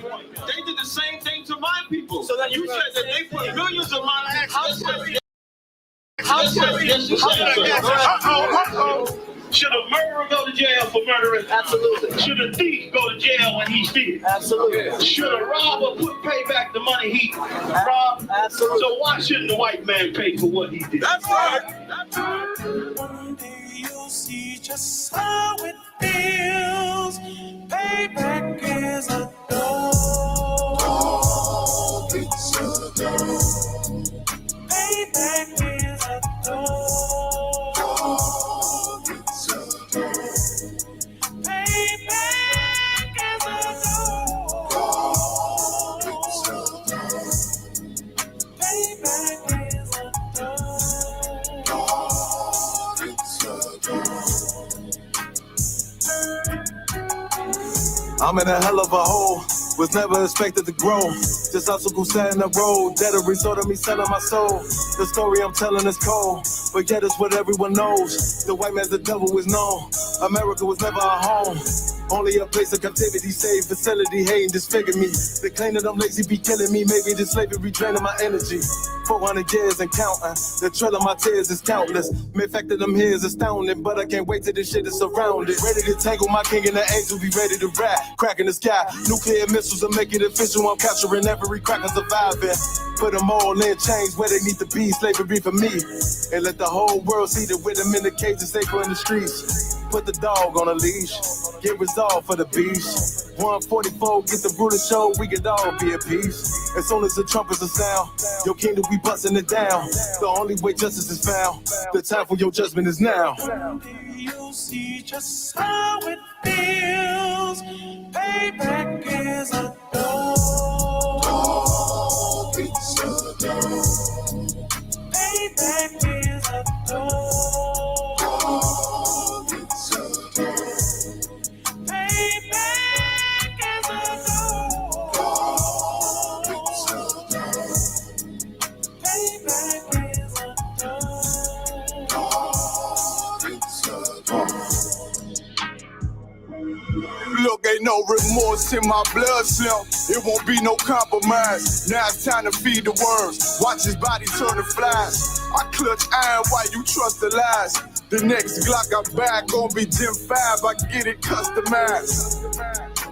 They did the same thing to my people. So that you said that they put millions of my access. Should a murderer go to jail for murdering? Absolutely. Should a thief go to jail when he steals? Absolutely. Should a robber pay back the money he robbed? Absolutely. So why shouldn't the white man pay for what he did? That's right. That's right. One day you'll see just how it feels. Payback is a dog. It's a dog. Payback is a dog. It's a dog. Payback is a dog. It's a dog. Payback is a dog. It's a dog. I'm in a hell of a hole. Was never expected to grow. Just obstacle set in the road. That a result of me selling my soul. The story I'm telling is cold, but yet it's what everyone knows. The white man's the devil is known. America was never our home. Only a place of captivity, safe facility, hating, disfigure me. They claim that I'm lazy, be killing me. Maybe this slavery draining my energy. 400 years and counting. The trail of my tears is countless. The fact that I'm here is astounding, but I can't wait till this shit is surrounded. Ready to tangle my king and the angel, be ready to rap. Crack in the sky, nuclear missiles will make it official. I'm capturing every cracker surviving. Put them all in chains where they need to be. Slavery for me. And let the whole world see that with them in the cage and safer in the streets. Put the dog on a leash. Get resolved for the beast. 144, get the brutal show. We could all be at peace. As soon as the trumpets are sound, your kingdom we busting it down. The only way justice is found. The time for your judgment is now. You'll see just how it feels. Payback is a dog. It's a dog. Payback is a dog. It's a dog. Payback is a dog. It's a dog. Payback is a dog. It's a dog. Look, ain't no remorse in my blood slump. It won't be no compromise. Now it's time to feed the worms. Watch his body turn to flies. I clutch iron while you trust the lies. The next Glock I buy gon' be Gen 5. I get it customized.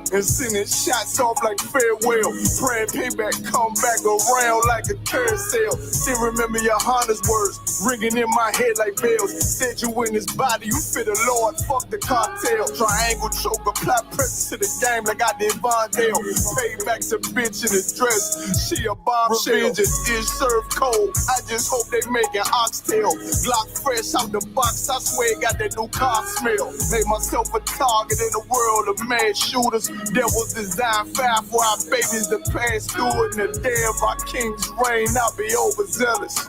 And sending shots off like farewell. Praying payback come back around like a carousel. Still remember your Honda's words ringing in my head like bells. Said you in his body, you fit the Lord, fuck the cartel. Triangle choke, apply pressure to the game like I did Vondale. Payback's a bitch in a dress, she a bombshell. Revenge is served cold, I just hope they making oxtail. Glock fresh out the box, I swear it got that new car smell. Made myself a target in the world of mad shooters. Devils design fire for our babies to pass through. In the day of our king's reign, I'll be overzealous.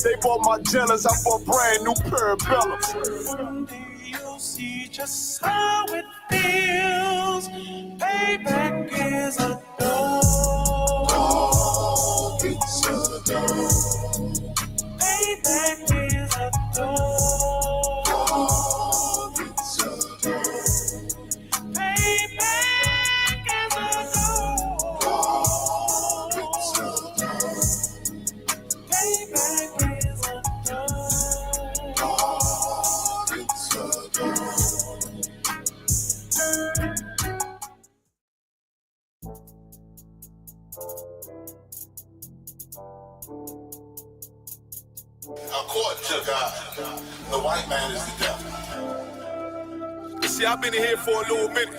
They bought my jealous, I bought brand new parabellums. One day you'll see just how it feels. Payback is a dog. It's a dog. Payback is a dog. It's a dog. Payback is a dog. It's a dog. Payback is a dog. It's a dog. According to God, the white man is the devil. See, I've been in here for a little minute.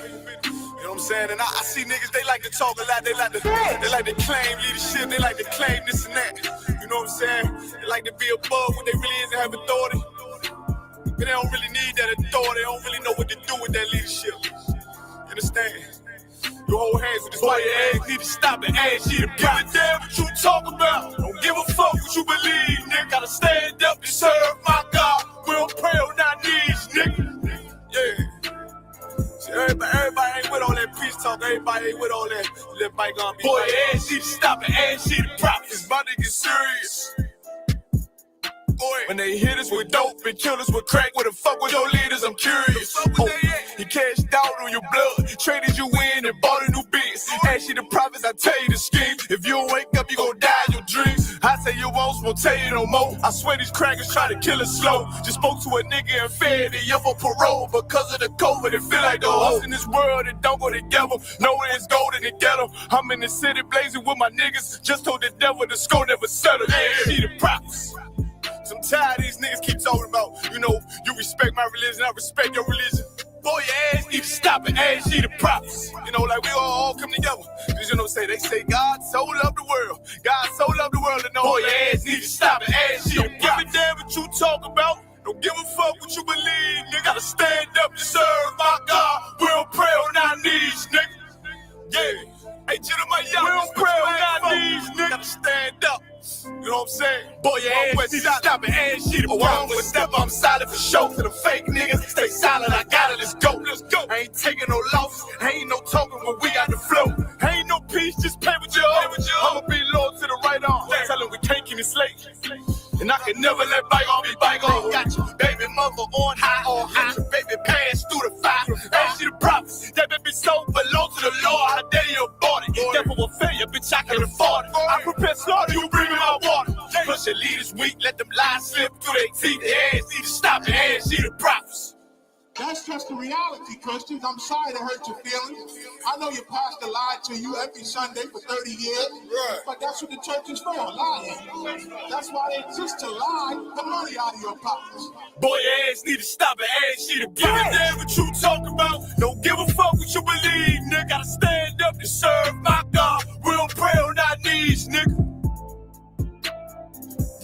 You know what I'm saying? And I see niggas, they like to talk a lot. They like to claim leadership. They like to claim this and that. You know what I'm saying? They like to be above what they really is and have authority. But they don't really need that authority. They don't really know what to do with that leadership. You understand? You hold hands with this white ass, need to stop and ask you to give a damn what you talk about. Don't give a fuck what you believe, nigga. Gotta stand up and serve my God. We don't pray on our knees, nigga. Yeah. See, everybody ain't with all that peace talk. Everybody ain't with all that bygone. Boy, ass you to stop and ask you to profit. It's about to get serious. When they hit us with dope and kill us with crack, where the fuck with your leaders? I'm curious. He cashed out on your blood, traded you in and bought a new biz. Ask you the prophets, I tell you the scheme. If you don't wake up, you gon' die in your dreams. I say you won't tell you no more. I swear these crackers try to kill us slow. Just spoke to a nigga and fed the year for parole. Because of the COVID, it feel like the host in this world that don't go together. Nowhere it's gold in the ghetto. I'm in the city blazing with my niggas. Just told the devil the score never settled. Yeah, see the prophets. So I'm tired of these niggas keep talking about, you respect my religion, I respect your religion. Boy, your ass need to stop and ask ye the prophets. Like we all come together. Cause they say God so loved the world. God so loved the world to know. Boy, your ass need to stop and ask ye the prophets. Don't give a damn what you talk about. Don't give a fuck what you believe. Nigga, gotta stand up and serve my God. We don't pray on our knees, nigga. Yeah. Hey, Jeremiah, we don't pray on our knees, nigga. Gotta stand up. You know what I'm saying? Boy, your ass need to stop and ask you the prophets. I'm silent for show to the fake niggas. Stay silent, I got it, let's go. I ain't taking no loss, ain't no talking when we got the flow. Ain't no peace, just play with your own. I'ma be loyal to the right arm. Tell him we can't keep it slave. And I can never let bygone be bygone. Got you, baby mother on high, or high. Baby pass through the fire. Ask you the prophets, that baby soul belong to the Lord. How dare you abort it? Devil will fail you, bitch, I can afford it. I prepare slaughter, you bring me my water. Plus your leaders weak, let them lies slip through their teeth. Their ass need to stop and ask you the prophets. That's just the reality, Christians. I'm sorry to hurt your feelings. I know your pastor lied to you every Sunday for 30 years, but that's what the church is for, lying. That's why they exist, to lie the money out of your pockets. Boy, your ass need to stop and ask you to give a damn what you talk about. Don't give a fuck what you believe, nigga. Gotta stand up and serve my God. We don't pray on our knees, nigga.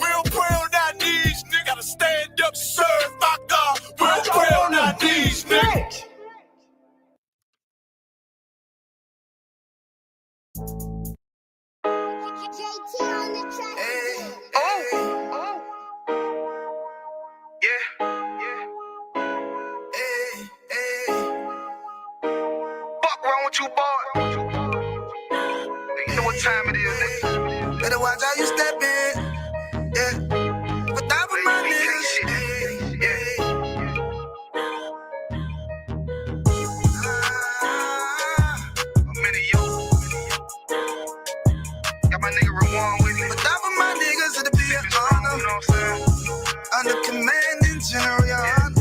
We don't pray on our knees, nigga. Gotta stand up and serve my God. We don't pray on our knees, nigga. You boy. You know what time it is, nigga. Better watch how you step in. Yeah. But that was my niggas. Yeah. I'm in yo. Got my nigga Ramon with me. But that was my niggas, it'll be an honor. You know what I'm saying? Under commanding general, your honor.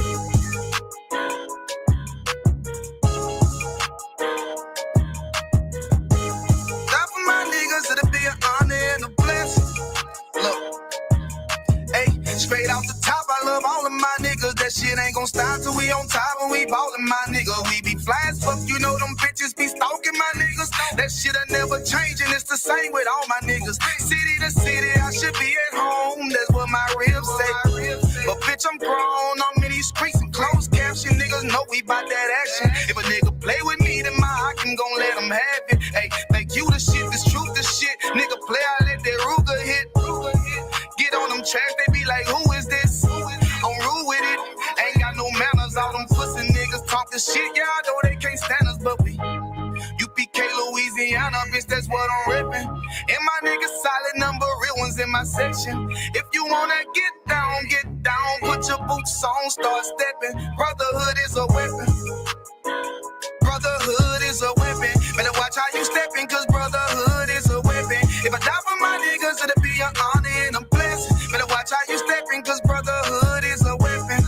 Straight off the top, I love all of my niggas. That shit ain't gon' stop till we on top and we ballin', my nigga. We be fly as fuck, you know them bitches be stalking my niggas. That shit'll never change and it's the same with all my niggas. City to city, I should be at home. That's what my ribs say. But bitch, I'm grown. I'm in these streets and closed caption. Niggas know we bout that action. If a nigga play with me, then my Hakim gon' let him have it. Hey, think you the shit, this truth the shit. Nigga play, I let that Ruger hit. Get on them tracks, they be like, who is this? I'm rude with it. Ain't got no manners. All them pussy niggas talking shit. Yeah, I know they can't stand us, but we UPK Louisiana, bitch, that's what I'm ripping. And my niggas solid number, real ones in my section. If you wanna get down, put your boots on, start stepping. Brotherhood is a weapon. Brotherhood is a weapon. Better watch how you stepping, cause brotherhood is a weapon. If I die for my niggas, it'll be an honor and a blessing. Better watch how you stepping, cause brotherhood is a weapon.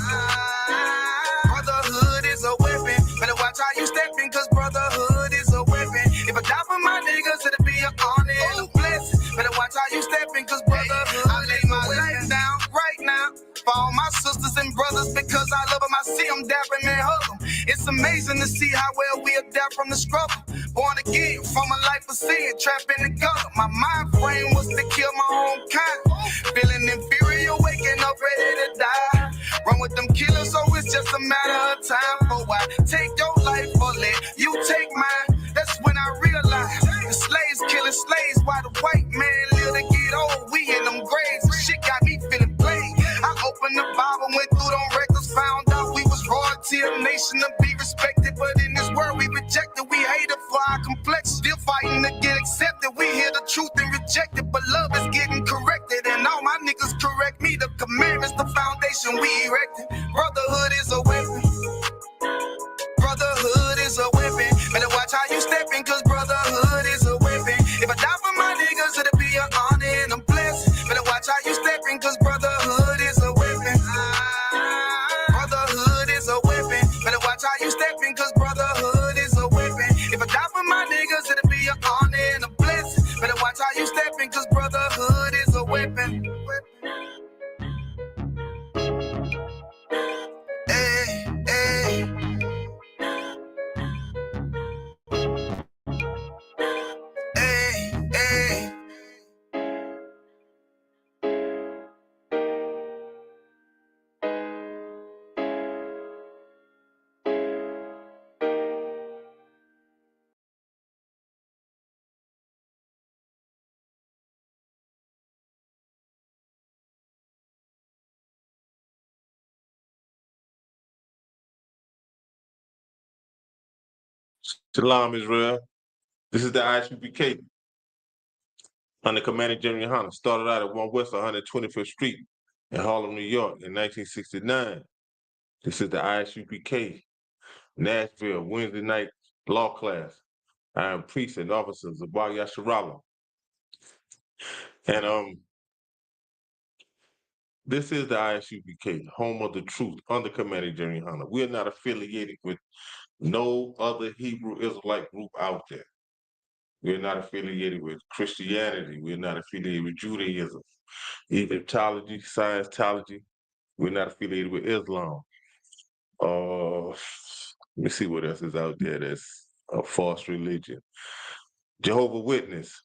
Brotherhood is a weapon. Better watch how you stepping, cause brotherhood is a weapon. If I die for my niggas, it'll be an honor and a blessing. Better watch how you stepping, cause brotherhood I lay my life down right now for all my sisters and brothers, because I love them, I see them dapping and hug them. It's amazing to see how well we adapt from the struggle. Born again from a life of sin, trapped in the gutter. My mind frame was to kill my own kind. Feeling inferior, waking up ready to die. Run with them killers, so it's just a matter of time. For I take your life or let you take mine. That's when I realized the slaves killing slaves while the white man live to get old. We in them graves, and shit got me feeling played. I opened the Bible, went through them records, found out we was royalty, a nation to be respected. But in this world we rejected, we hated for our complex. Still fighting to get accepted. We hear the truth and reject it, but love is getting corrected. And all my niggas correct me. The commandments, the foundation we erected. Brotherhood is a weapon. Brotherhood is Shalom, Israel. This is the ISUPK under Commander General Hunter. Started out at 1 West 125th Street in Harlem, New York in 1969. This is the ISUPK, Nashville, Wednesday night law class. I am priest and officer Zabar Yasharala. And this is the ISUPK, home of the truth, under Commander General Hunter. We are not affiliated with no other Hebrew Israelite group out there. We're not affiliated with Christianity. We're not affiliated with Judaism, Egyptology, Scientology. We're not affiliated with Islam. Let me see what else is out there that's a false religion. Jehovah's Witness,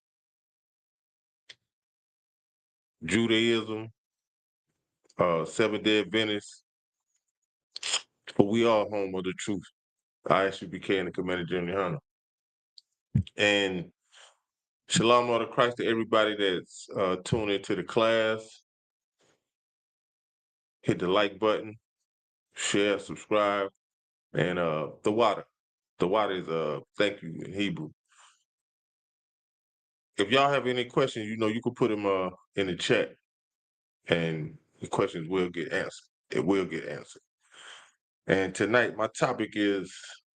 Judaism, Seventh-day Adventists. But we are home of the truth. ISUPK and the Commander General Hunter. And Shalom, Lord of Christ, to everybody that's tuned into the class. Hit the like button, share, subscribe, and the water. The water is thank you in Hebrew. If y'all have any questions, you can put them in the chat, and the questions will get answered. It will get answered. And tonight, my topic is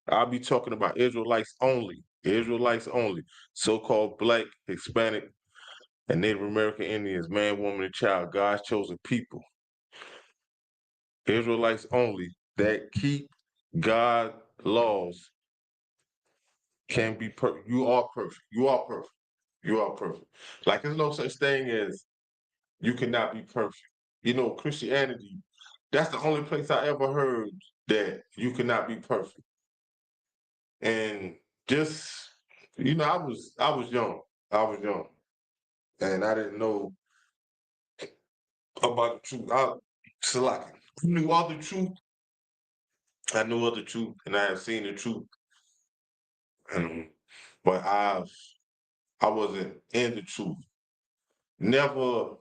I'll be talking about Israelites only, so-called Black, Hispanic, and Native American Indians, man, woman, and child, God's chosen people. Israelites only that keep God's laws can be perfect. You are perfect. You are perfect. You are perfect. Like there's no such thing as you cannot be perfect. Christianity, that's the only place I ever heard that you cannot be perfect. And just, I was young. I was young. And I didn't know about the truth. I knew all the truth. I knew all the truth, and I have seen the truth. But I wasn't in the truth. Never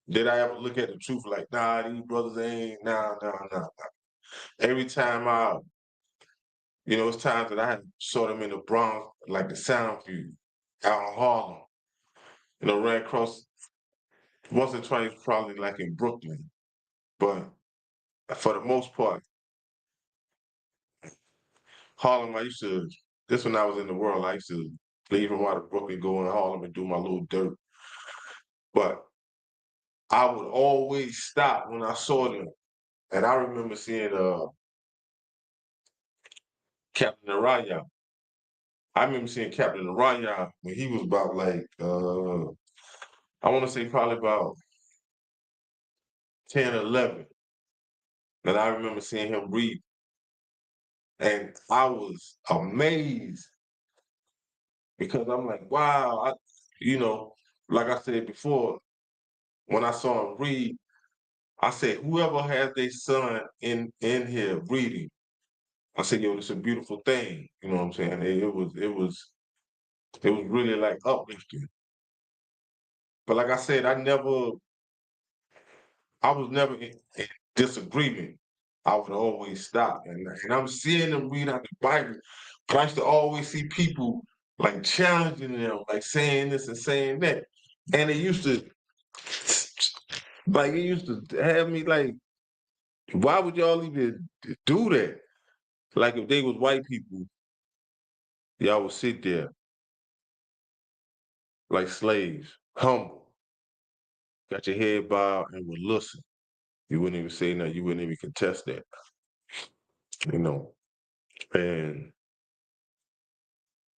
did I ever look at the truth like, nah, these brothers ain't, nah. Every time it's times that I saw them in the Bronx, like the Soundview, out in Harlem, ran across once or twice, probably like in Brooklyn. But for the most part, Harlem, this when I was in the world, I used to leave from out of Brooklyn, go in Harlem and do my little dirt. But I would always stop when I saw them. And I remember seeing Captain Araya. I remember seeing Captain Araya when he was about like, I want to say probably about 10 or 11. And I remember seeing him read. And I was amazed because I'm like, wow, like I said before, when I saw him read, I said, whoever has their son in here reading, I said, yo, it's a beautiful thing. You know what I'm saying? It was really like uplifting. But like I said, I was never in disagreement. I would always stop. And I'm seeing them read out the Bible. But I used to always see people like challenging them, like saying this and saying that. And it used to have me like, why would y'all even do that? Like if they was white people, y'all would sit there like slaves, humble, got your head bowed and would listen. You wouldn't even say nothing. You wouldn't even contest that. And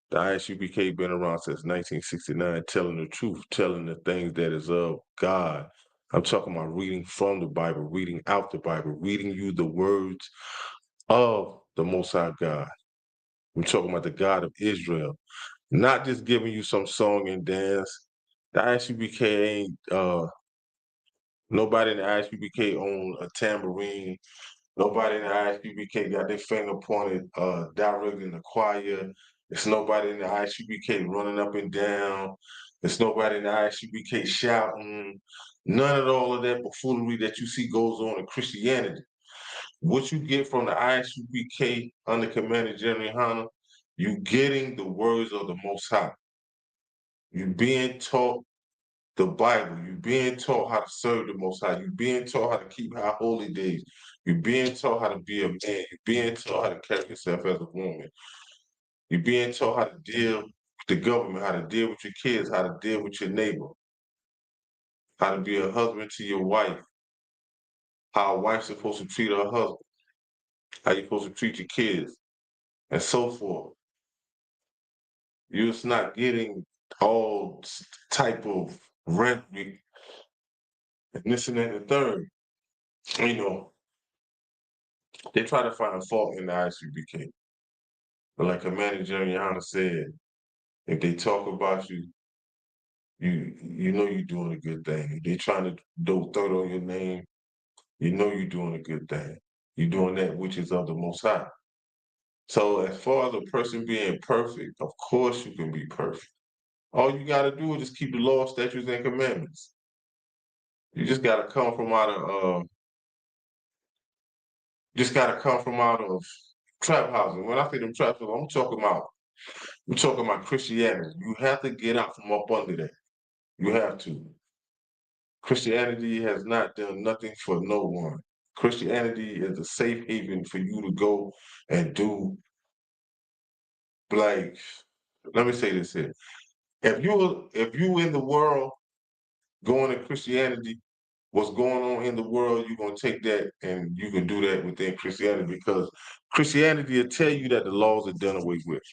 the ISUPK been around since 1969, telling the truth, telling the things that is of God. I'm talking about reading from the Bible, reading out the Bible, reading you the words of the Most High God. I'm talking about the God of Israel, not just giving you some song and dance. The ISUPK ain't, nobody in the ISUPK own a tambourine. Nobody in the ISUPK got their finger pointed directly in the choir. It's nobody in the ISUPK running up and down. It's nobody in the ISUPK shouting. None of all of that buffoonery that you see goes on in Christianity. What you get from the ISUPK under Commander General Hunter You getting the words of the Most High. You being taught the Bible. You being taught how to serve the Most High. You being taught how to keep high holy days. You being taught how to be a man. You being taught how to carry yourself as a woman. You being taught how to deal with the government, how to deal with your kids, how to deal with your neighbor, how to be a husband to your wife, how a wife's supposed to treat her husband, how you're supposed to treat your kids, and so forth. You're just not getting all type of rhetoric and this and that and the third. You know, they try to find a fault in the ISUBK. But like Commander Jeremy Hunter said, if they talk about you, you know you're doing a good thing. If they trying to throw dirt on your name, you know you're doing a good thing. You're doing that which is of the Most High. So as far as a person being perfect, of course you can be perfect. All you got to do is just keep the law, statutes, and commandments. You just got to come from out of trap houses. When I say them trap houses, I'm talking about Christianity. You have to get out from up under that. You have to. Christianity has not done nothing for no one. Christianity is a safe haven for you to go and do. Like, let me say this here. If you in the world going to Christianity, what's going on in the world, you're gonna take that and you can do that within Christianity because Christianity will tell you that the laws are done away with.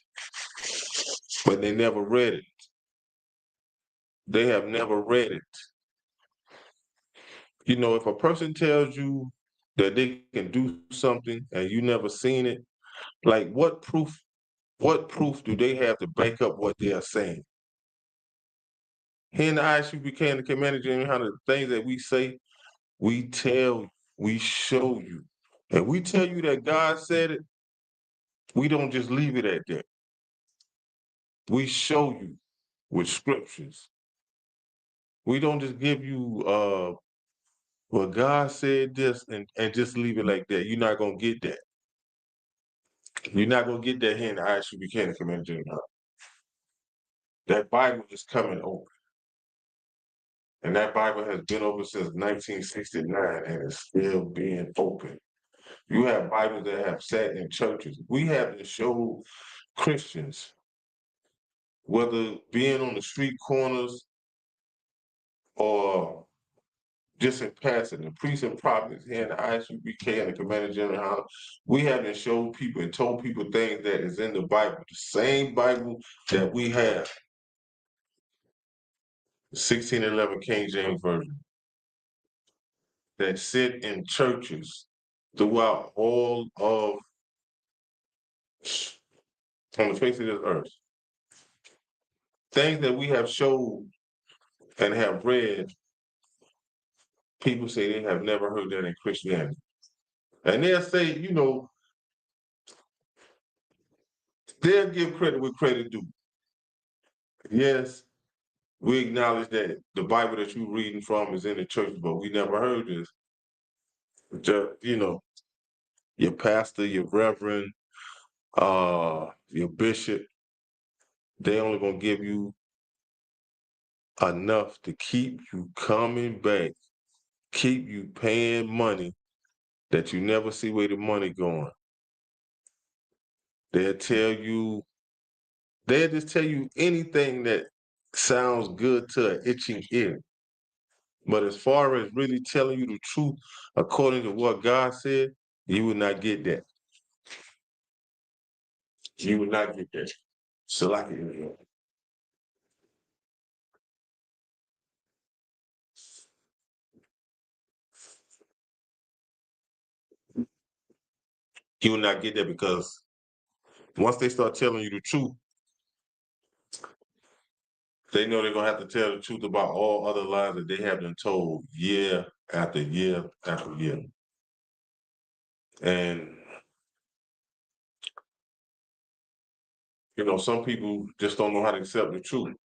But they never read it. They have never read it. You know, if a person tells you that they can do something and you never seen it, like what proof do they have to back up what they are saying? Here in the ISU became the commander and how the things that we say, we tell, we show you. And we tell you that God said it, we don't just leave it at that. We show you with scriptures. We don't just give you well, God said this and just leave it like that. You're not gonna get that. You're not gonna get that here in the ISU Buchanan Community. That Bible is coming open. And that Bible has been open since 1969 and is still being open. You have Bibles that have sat in churches. We have to show Christians, whether being on the street corners or just in passing, the priests and prophets here in the ISUBK and the Commander General House, we haven't showed people and told people things that is in the Bible, the same Bible that we have, the 1611 King James Version, that sit in churches throughout all of on the face of this earth. Things that we have showed and have read, people say they have never heard that in Christianity. And they'll say, you know, they'll give credit where credit due. Yes, we acknowledge that the Bible that you're reading from is in the church, but we never heard this. Just, you know, your pastor, your reverend, your bishop, they only gonna give you enough to keep you coming back, keep you paying money that you never see where the money going. They'll just tell you anything that sounds good to an itching ear. But as far as really telling you the truth according to what God said, you would not get that. You would not get that. So like you would not get that because once they start telling you the truth, they know they're gonna have to tell the truth about all other lies that they have been told year after year after year. And you know, some people just don't know how to accept the truth.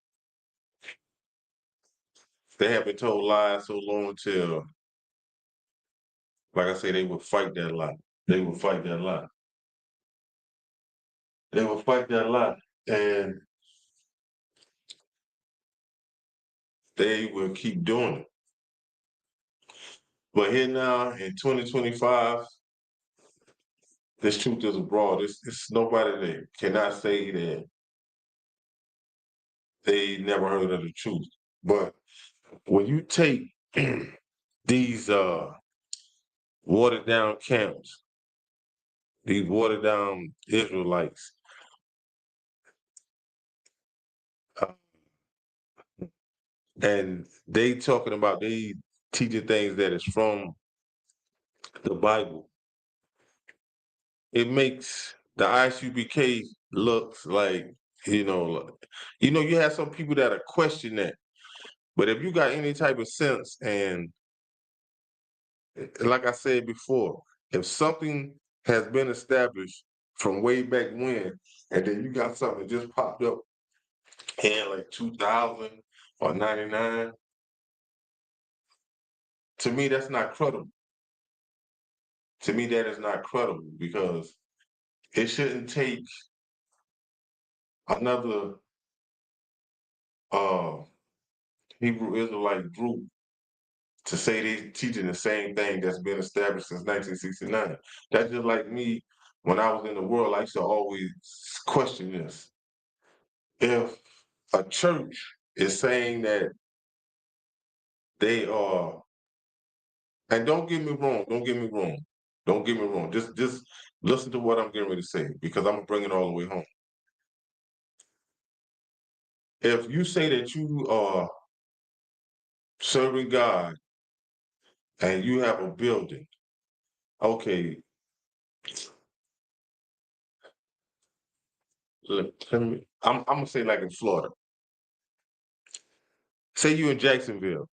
They have been told lies so long till, like I say, they would fight that lie. They would fight that lie. They will fight that lie, and they will keep doing it. But here now in 2025, this truth is abroad. It's nobody that cannot say that they never heard of the truth. But when you take these watered down camps, these watered down Israelites, uh, and they talking about they teaching things that is from the Bible, it makes the ISUBK looks like, you know, you have some people that are question that. But if you got any type of sense, and like I said before, if something has been established from way back when, and then you got something that just popped up in like 2000 or 99, to me, that's not credible. To me, that is not credible because it shouldn't take another uh, Hebrew Israelite group to say they teaching the same thing that's been established since 1969. That's just like me when I was in the world. I used to always question this. If a church is saying that they are, and don't get me wrong, just listen to what I'm getting ready to say because I'm gonna bring it all the way home. If you say that you are serving God and you have a building, okay, I'm gonna say like in Florida. Say you in Jacksonville,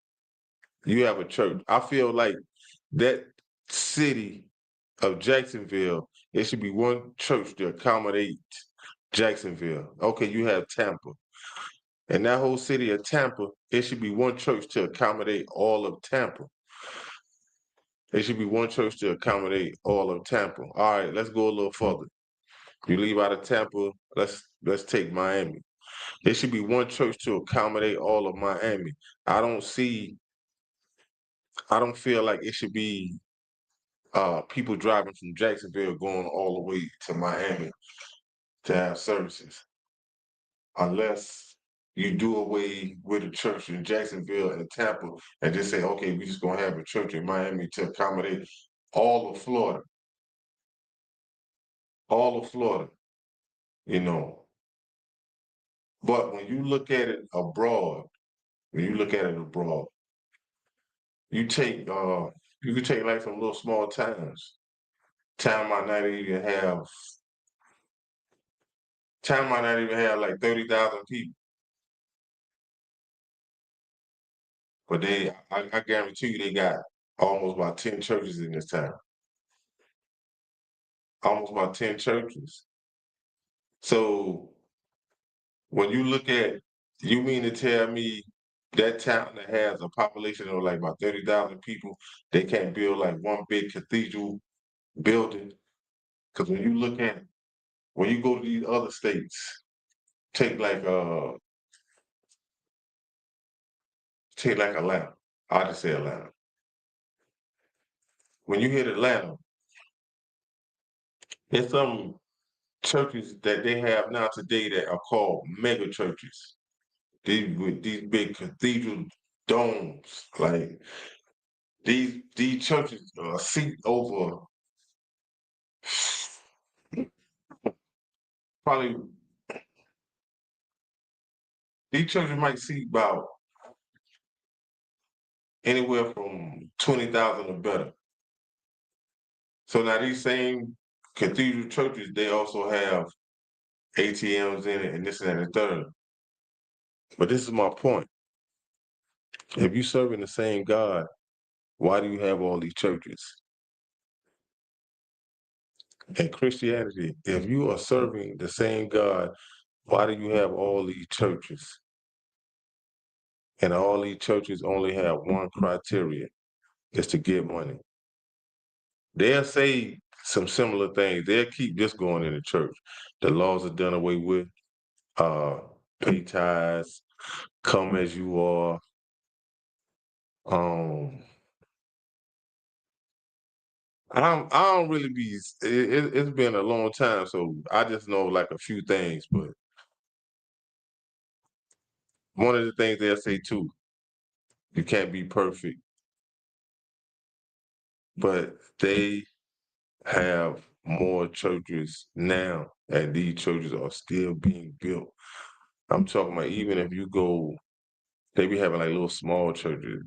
you have a church. I feel like that city of Jacksonville, it should be one church to accommodate Jacksonville. Okay, you have Tampa. And that whole city of Tampa, it should be one church to accommodate all of Tampa. It should be one church to accommodate all of Tampa. All right, let's go a little further. You leave out of Tampa, let's take Miami. It should be one church to accommodate all of Miami. I don't feel like it should be people driving from Jacksonville going all the way to Miami to have services, unless you do away with a church in Jacksonville and Tampa and just say, okay, we just gonna have a church in Miami to accommodate all of Florida, all of Florida, you know. But when you look at it abroad, you take you can take like some little small towns. Town might not even have like 30,000 people. But I guarantee you, they got almost about 10 churches in this town. Almost about 10 churches. So when you look at, you mean to tell me that town that has a population of like about 30,000 people, they can't build like one big cathedral building? Because when you go to these other states, take like Atlanta. I'll just say Atlanta. When you hit Atlanta, there's some churches that they have now today that are called mega churches. With these big cathedral domes, like these churches seat over probably these churches might seat about anywhere from 20,000 or better. So now these same cathedral churches, they also have ATMs in it and this and that and the third. But this is my point. If you're serving the same God, why do you have all these churches? In Christianity, if you are serving the same God, why do you have all these churches? And all these churches only have one criteria, is to get money. They'll say some similar things. They'll keep just going in the church. The laws are done away with. Pay tithes, come as you are. I don't really be. It's been a long time, so I just know like a few things. But one of the things they'll say too, you can't be perfect, but they have more churches now, and these churches are still being built. I'm talking about even if you go, they be having like little small churches,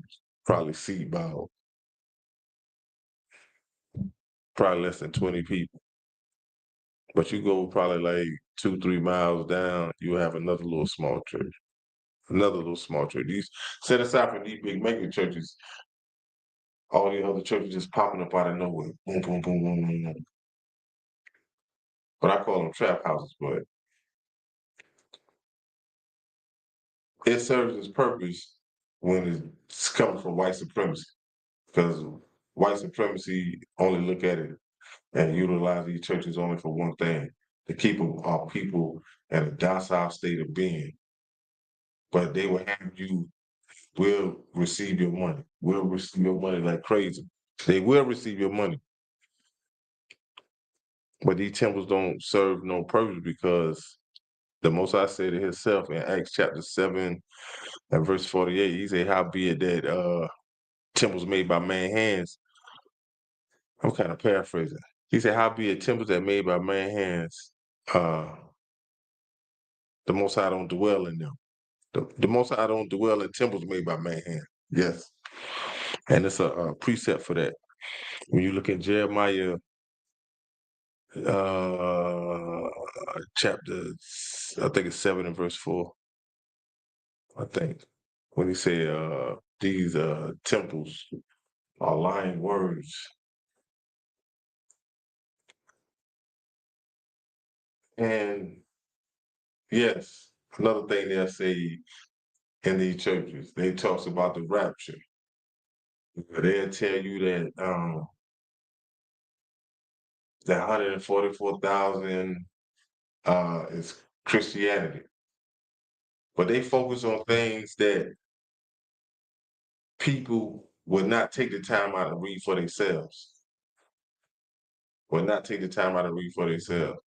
probably seat about probably less than 20 people. But you go probably like 2, 3 miles down, you have another little small church. Another little small church. These set aside from these big mega churches, all the other churches just popping up out of nowhere. Boom, boom, boom, boom, boom, boom. But I call them trap houses, but it serves its purpose when it's coming from white supremacy. Because white supremacy only look at it and utilize these churches only for one thing, to keep our people in a docile state of being. But they will have you, will receive your money. Will receive your money like crazy. They will receive your money. But these temples don't serve no purpose because the Most High said it himself in Acts chapter 7 and verse 48. He said, how be it that temples made by man's hands. I'm kind of paraphrasing. He said, how be it temples that made by man's hands, the Most High don't dwell in them. The Most High don't dwell in temples made by man's hand. Yes. And it's a precept for that. When you look at Jeremiah chapter, I think it's 7 and verse 4, I think. When he said these temples are lying words. And yes, another thing they'll say in these churches, they talks about the rapture. They'll tell you that that 144,000 is Christianity. But they focus on things that people would not take the time out to read for themselves. Would not take the time out to read for themselves.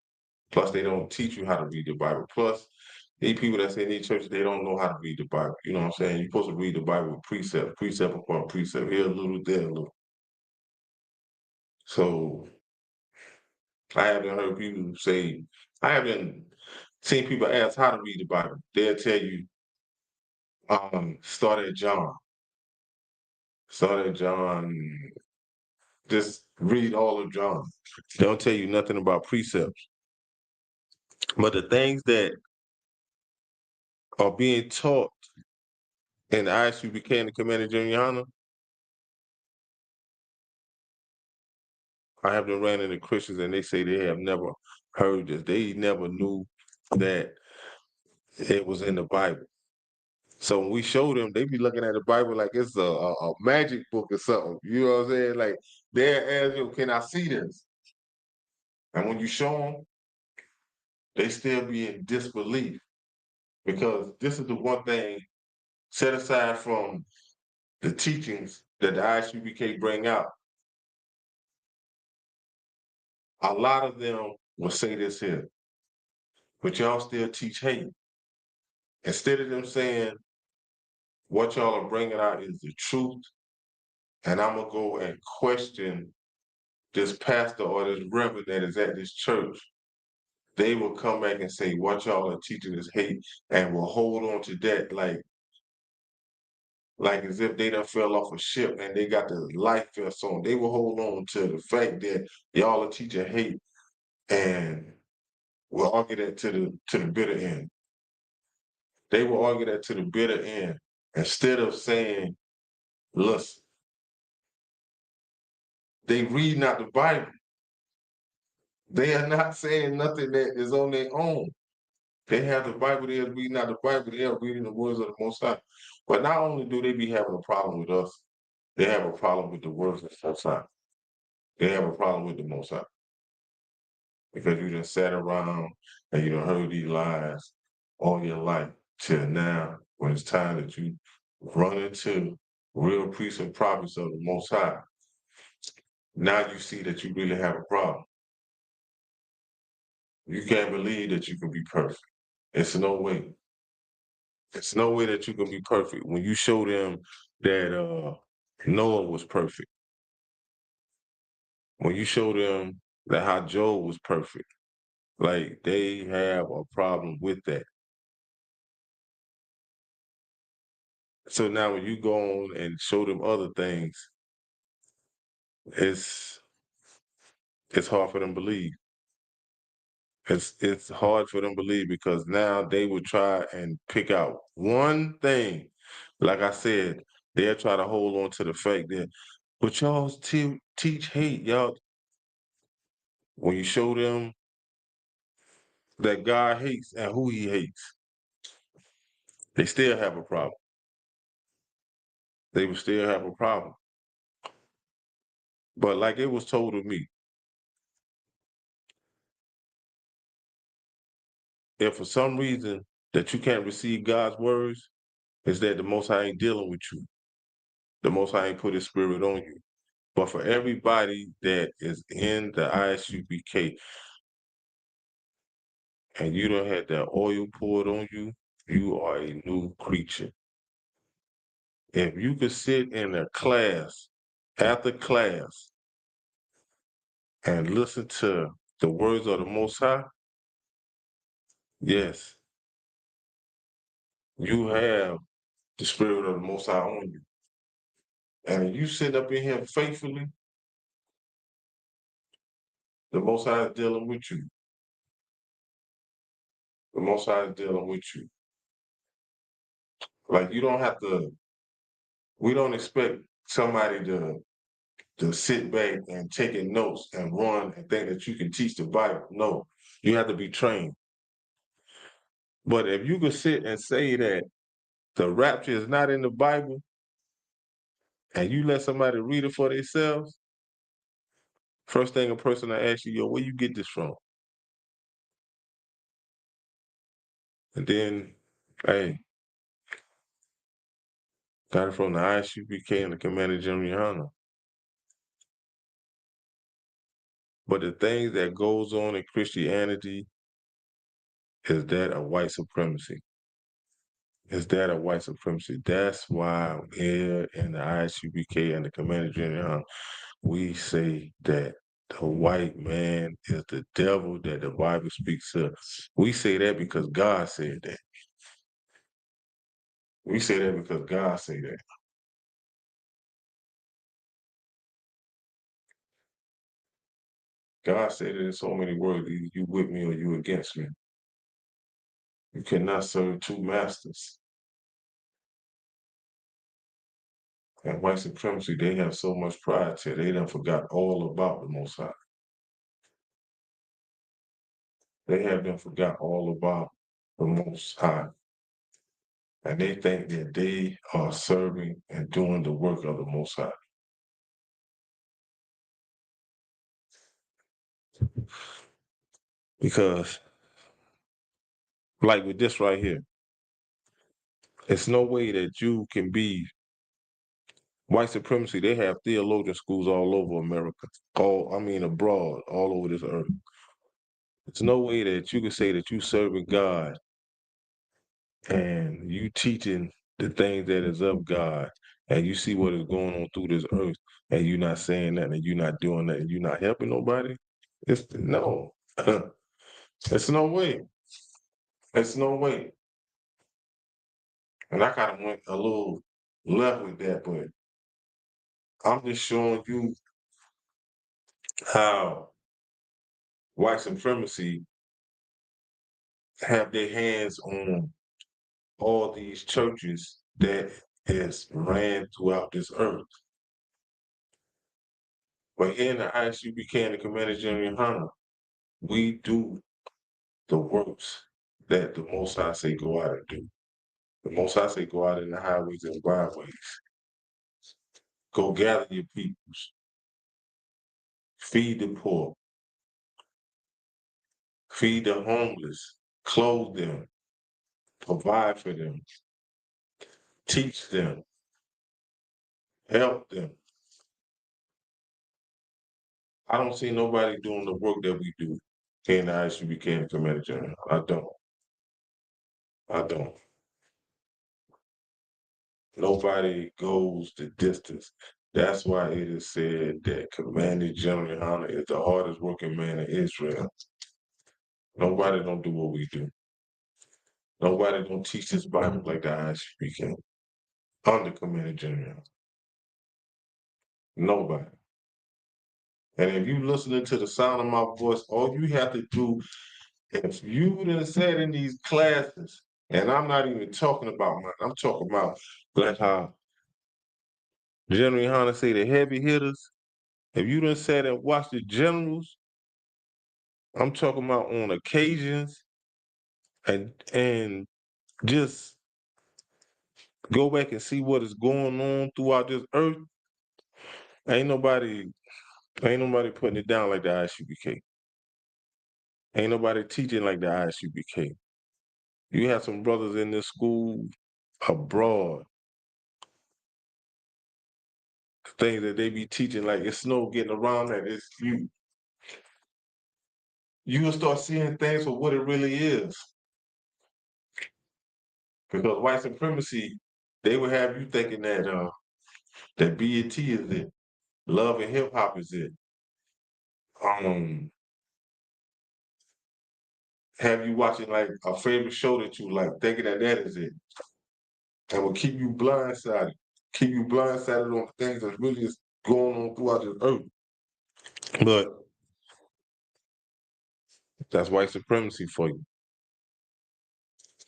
Plus, they don't teach you how to read the Bible. Plus, these people that say in these churches, they don't know how to read the Bible. You know what I'm saying? You're supposed to read the Bible with precept, precept upon precept, here a little, there a little. So I haven't heard people say, I haven't seen people ask how to read the Bible. They'll tell you, start at John. Start at John. Just read all of John. They don't tell you nothing about precepts. But the things that are being taught in the ISU became the Commander Juniana, I have been ran into Christians and they say they have never heard this. They never knew that it was in the Bible. So when we show them, they be looking at the Bible like it's a magic book or something. You know what I'm saying? Like they're asking, can I see this? And when you show them, they still be in disbelief because this is the one thing set aside from the teachings that the ISUBK bring out. A lot of them will say this here, but y'all still teach hate. Instead of them saying, what y'all are bringing out is the truth, and I'm going to go and question this pastor or this reverend that is at this church, they will come back and say, what y'all are teaching is hate, and will hold on to that like as if they done fell off a ship and they got the life vest on. They will hold on to the fact that y'all are teaching hate and will argue that to the bitter end. They will argue that to the bitter end instead of saying, listen, they read not the Bible. They are not saying nothing that is on their own. They have the Bible, they are reading not the Bible, they are reading the words of the Most High. But not only do they be having a problem with us, they have a problem with the words of the Most High. They have a problem with the Most High. because you done sat around and you done heard these lies all your life till now when it's time that you run into real priests and prophets of the Most High. Now you see that you really have a problem. You can't believe that you can be perfect. It's no way. It's no way that you can be perfect. When you show them that Noah was perfect, when you show them that how Job was perfect, like they have a problem with that. So now when you go on and show them other things, it's hard for them to believe. It's hard for them to believe because now they would try and pick out one thing. Like I said, they'll try to hold on to the fact that, but y'all still teach hate, y'all. When you show them that God hates and who he hates, they still have a problem. They would still have a problem. But like it was told to me, if for some reason that you can't receive God's words, it's that the Most High ain't dealing with you. The Most High ain't put his spirit on you. But for everybody that is in the ISUBK and you don't have that oil poured on you, you are a new creature. If you could sit in a class, after class, and listen to the words of the Most High, yes, you have the spirit of the Most High on you. And if you sit up in here faithfully, the Most High is dealing with you. The Most High is dealing with you. Like you don't have to, we don't expect somebody to sit back and taking notes and run and think that you can teach the Bible. No, you have to be trained. But if you could sit and say that the rapture is not in the Bible and you let somebody read it for themselves, first thing a person will ask you, yo, where you get this from? And then, hey, got it from the ISUPK and the Commander General Yohana. But the thing that goes on in Christianity is that of white supremacy. Is that of white supremacy? That's why here in the ISUPK and the Commander General, we say that the white man is the devil that the Bible speaks of. We say that because God said that. We say that because God said that. God said it in so many words, either you with me or you against me. You cannot serve two masters. And white supremacy, they have so much pride to it, they done forgot all about the Most High. They have done forgot all about the Most High. And they think that they are serving and doing the work of the Most High. Because, like with this right here, it's no way that you can be white supremacy. They have theologian schools all over America, abroad, all over this earth. There's no way that you can say that you serving God and you teaching the things that is of God, and you see what is going on through this earth, and you're not saying that, and you're not doing that, and you're not helping nobody. It's no, it's no way. It's no way. And I kind of went a little left with that, but I'm just showing you how white supremacy have their hands on all these churches that is ran throughout this earth. But here in the ISUPK and the Commander General Hunter, we do the works that the Most High say go out and do. The Most High say go out in the highways and byways. Go gather your peoples. Feed the poor. feed the homeless, clothe them, provide for them, teach them, help them. I don't see nobody doing the work that we do here in the ISUBK and Community General. I don't. Nobody goes the distance. That's why it is said that Commander General Hunter is the hardest working man in Israel. Nobody don't do what we do. Nobody don't teach this Bible like the ISUBK under Commander General. Nobody. And if you listening to the sound of my voice, all you have to do, if you done sat in these classes, and I'm not even talking about mine, I'm talking about like how General Hunter say the heavy hitters. If you done sat and watched the generals, I'm talking about on occasions, and just go back and see what is going on throughout this earth. Ain't nobody putting it down like the ISUBK. Ain't nobody teaching like the ISUBK. You have some brothers in this school abroad, things that they be teaching like it's no getting around that. It's you will start seeing things for what it really is. Because white supremacy, they would have you thinking that that BET is it, love and hip hop is it. Have you watching like a favorite show that you like, thinking that that is it, and will keep you blindsided, on things that really is going on throughout the earth. But that's white supremacy for you.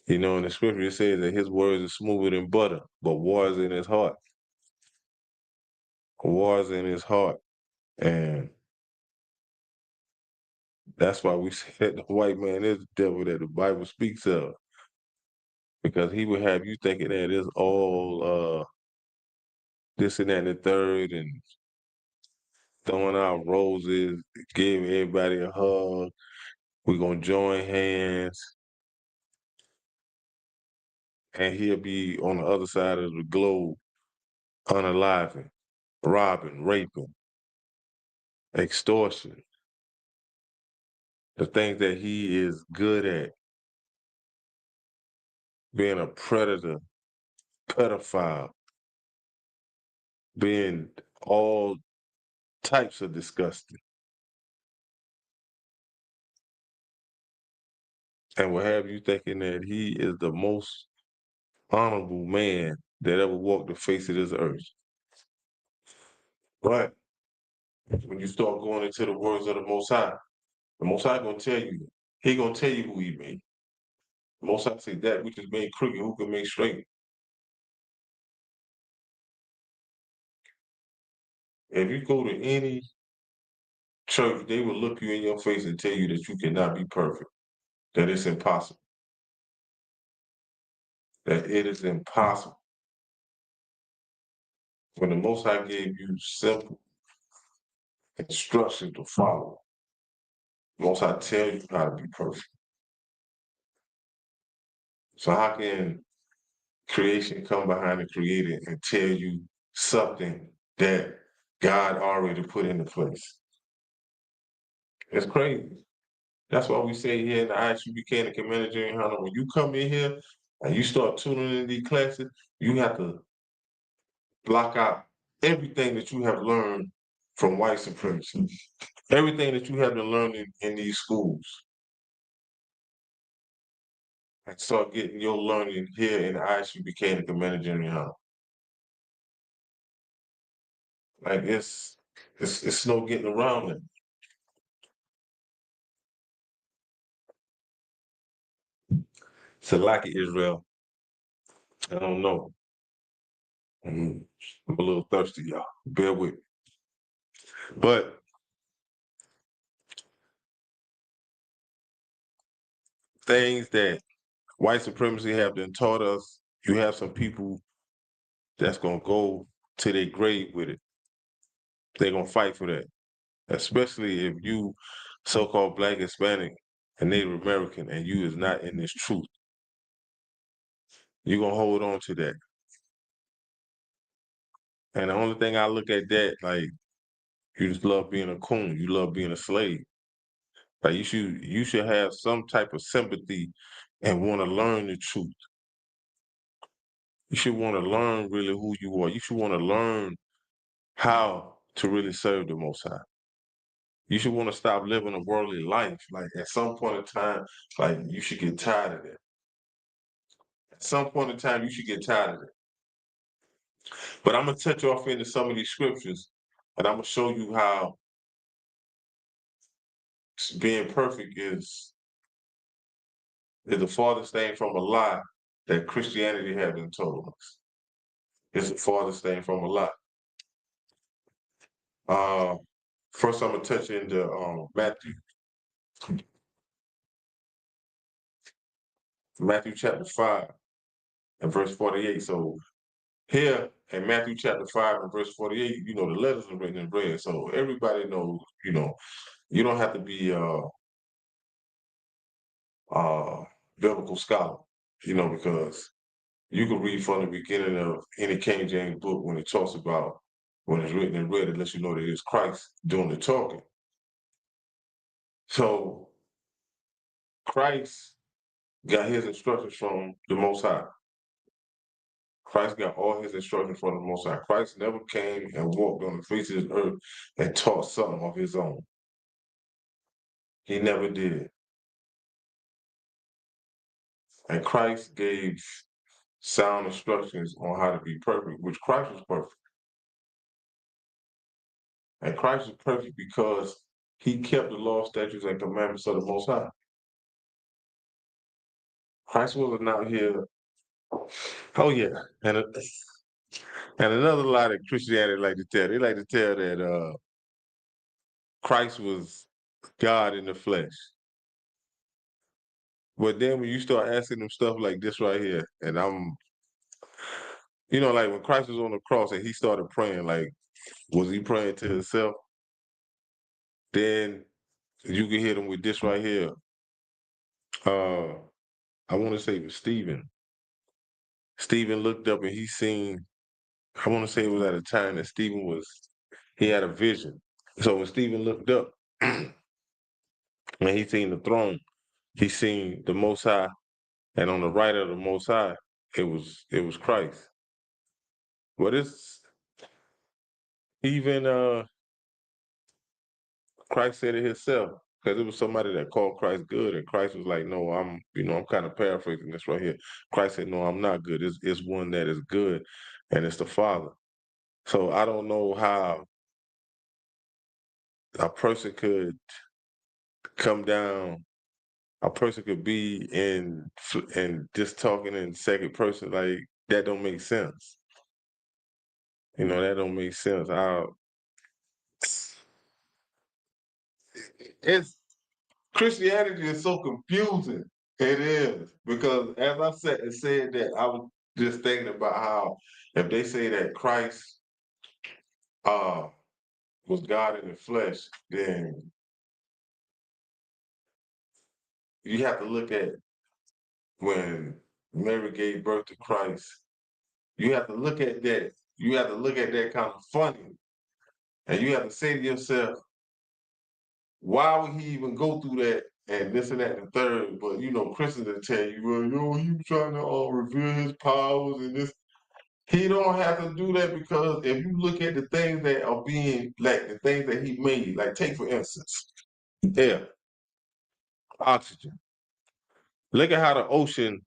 You know, in the scripture it says that his words are smoother than butter, but war is in his heart. War is in his heart. And that's why we say that the white man is the devil that the Bible speaks of. Because he would have you thinking that it's all this and that and the third, and throwing out roses, giving everybody a hug. We're going to join hands. And he'll be on the other side of the globe, unaliving, robbing, raping, extortion. The things that he is good at. Being a predator, pedophile, being all types of disgusting. And will have you thinking that he is the most honorable man that ever walked the face of this earth. But when you start going into the words of the Most High gonna tell you, he gonna tell you who he made. The Most High say that which is made crooked, who can make straight? If you go to any church, they will look you in your face and tell you that you cannot be perfect, that it's impossible, that it is impossible. When the Most High gave you simple instructions to follow, the Most High tell you how to be perfect. So how can creation come behind the creator and tell you something that God already put into place? It's crazy. That's why we say here in the ISUBK and Commander General Hunter, when you come in here and you start tuning in these classes, you have to block out everything that you have learned from white supremacy, everything that you have been learning in these schools, and start getting your learning here in the ISUBK and Commander General Hunter. Like it's no getting around it. Salaki Israel. I don't know. I'm a little thirsty, y'all. Bear with me. But things that white supremacy have been taught us, you have some people that's gonna go to their grave with it. They're gonna fight for that. Especially if you so-called Black Hispanic, a Native American, and you is not in this truth, you're gonna hold on to that. And the only thing I look at that, like, you just love being a coon, you love being a slave. Like you should have some type of sympathy and want to learn the truth. You should want to learn really who you are. You should want to learn how to really serve the Most High. You should want to stop living a worldly life. Like at some point in time, like you should get tired of that. At some point in time, you should get tired of it. But I'm gonna touch off into some of these scriptures, and I'm gonna show you how being perfect is the farthest thing from a lie that Christianity has been told us. It's the farthest thing from a lie. First, I'm gonna touch into Matthew chapter 5 and verse 48. So here in Matthew chapter 5 and verse 48, the letters are written in red. So everybody knows, you don't have to be biblical scholar, because you can read from the beginning of any King James book when it talks about when it's written in red, it lets you know that it's Christ doing the talking. So Christ got his instructions from the Most High. Christ got all his instructions from the Most High. Christ never came and walked on the face of the earth and taught something of his own. He never did. And Christ gave sound instructions on how to be perfect, which Christ was perfect. And Christ was perfect because he kept the law, statutes, and commandments of the Most High. Christ wasn't out here. Oh yeah, and another lie that Christianity like to tell. They like to tell that Christ was God in the flesh. But then when you start asking them stuff like this right here, and like when Christ was on the cross and he started praying, like, was he praying to himself? Then you can hit him with this right here. I want to say it was Stephen. Stephen looked up and he seen, I want to say it was at a time that he had a vision. So when Stephen looked up and he seen the throne, he seen the Most High, and on the right of the Most High, it was Christ. But it's even Christ said it himself, because it was somebody that called Christ good, and Christ was like, "No, I'm kind of paraphrasing this right here." Christ said, "No, I'm not good. It's one that is good, and it's the Father." So I don't know how a person could come down. A person could be in just talking in second person, like that don't make sense. That don't make sense. It's Christianity is so confusing. It is, because as I said that, I was just thinking about how if they say that Christ uh was God in the flesh, then you have to look at when Mary gave birth to Christ. You have to look at that. You have to look at that kind of funny, and you have to say to yourself, why would he even go through that and this and that and the third? But Christians will tell you, well, he was trying to reveal his powers and this. He don't have to do that, because if you look at the things that are being, like the things that he made, like take for instance, air, oxygen. Look at how the ocean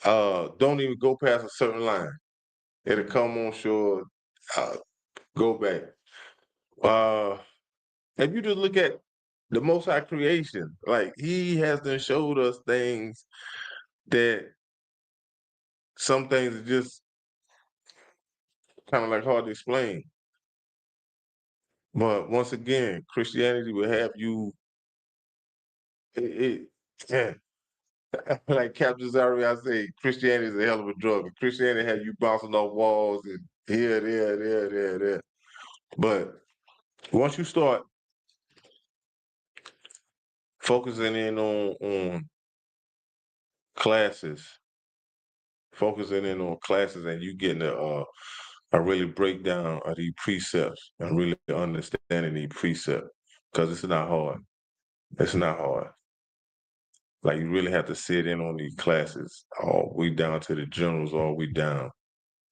don't even go past a certain line. It'll come on shore, go back. If you just look at the Most High creation, like he has done showed us things that some things are just kind of like hard to explain. But once again, Christianity will have you. Yeah. Like Captain Zari, I say Christianity is a hell of a drug. Christianity has you bouncing off walls and here, there. But once you start focusing in on classes, and you getting a really breakdown of these precepts and really understanding these precepts, because it's not hard. It's not hard. Like, you really have to sit in on these classes, all the way down to the generals, all the way down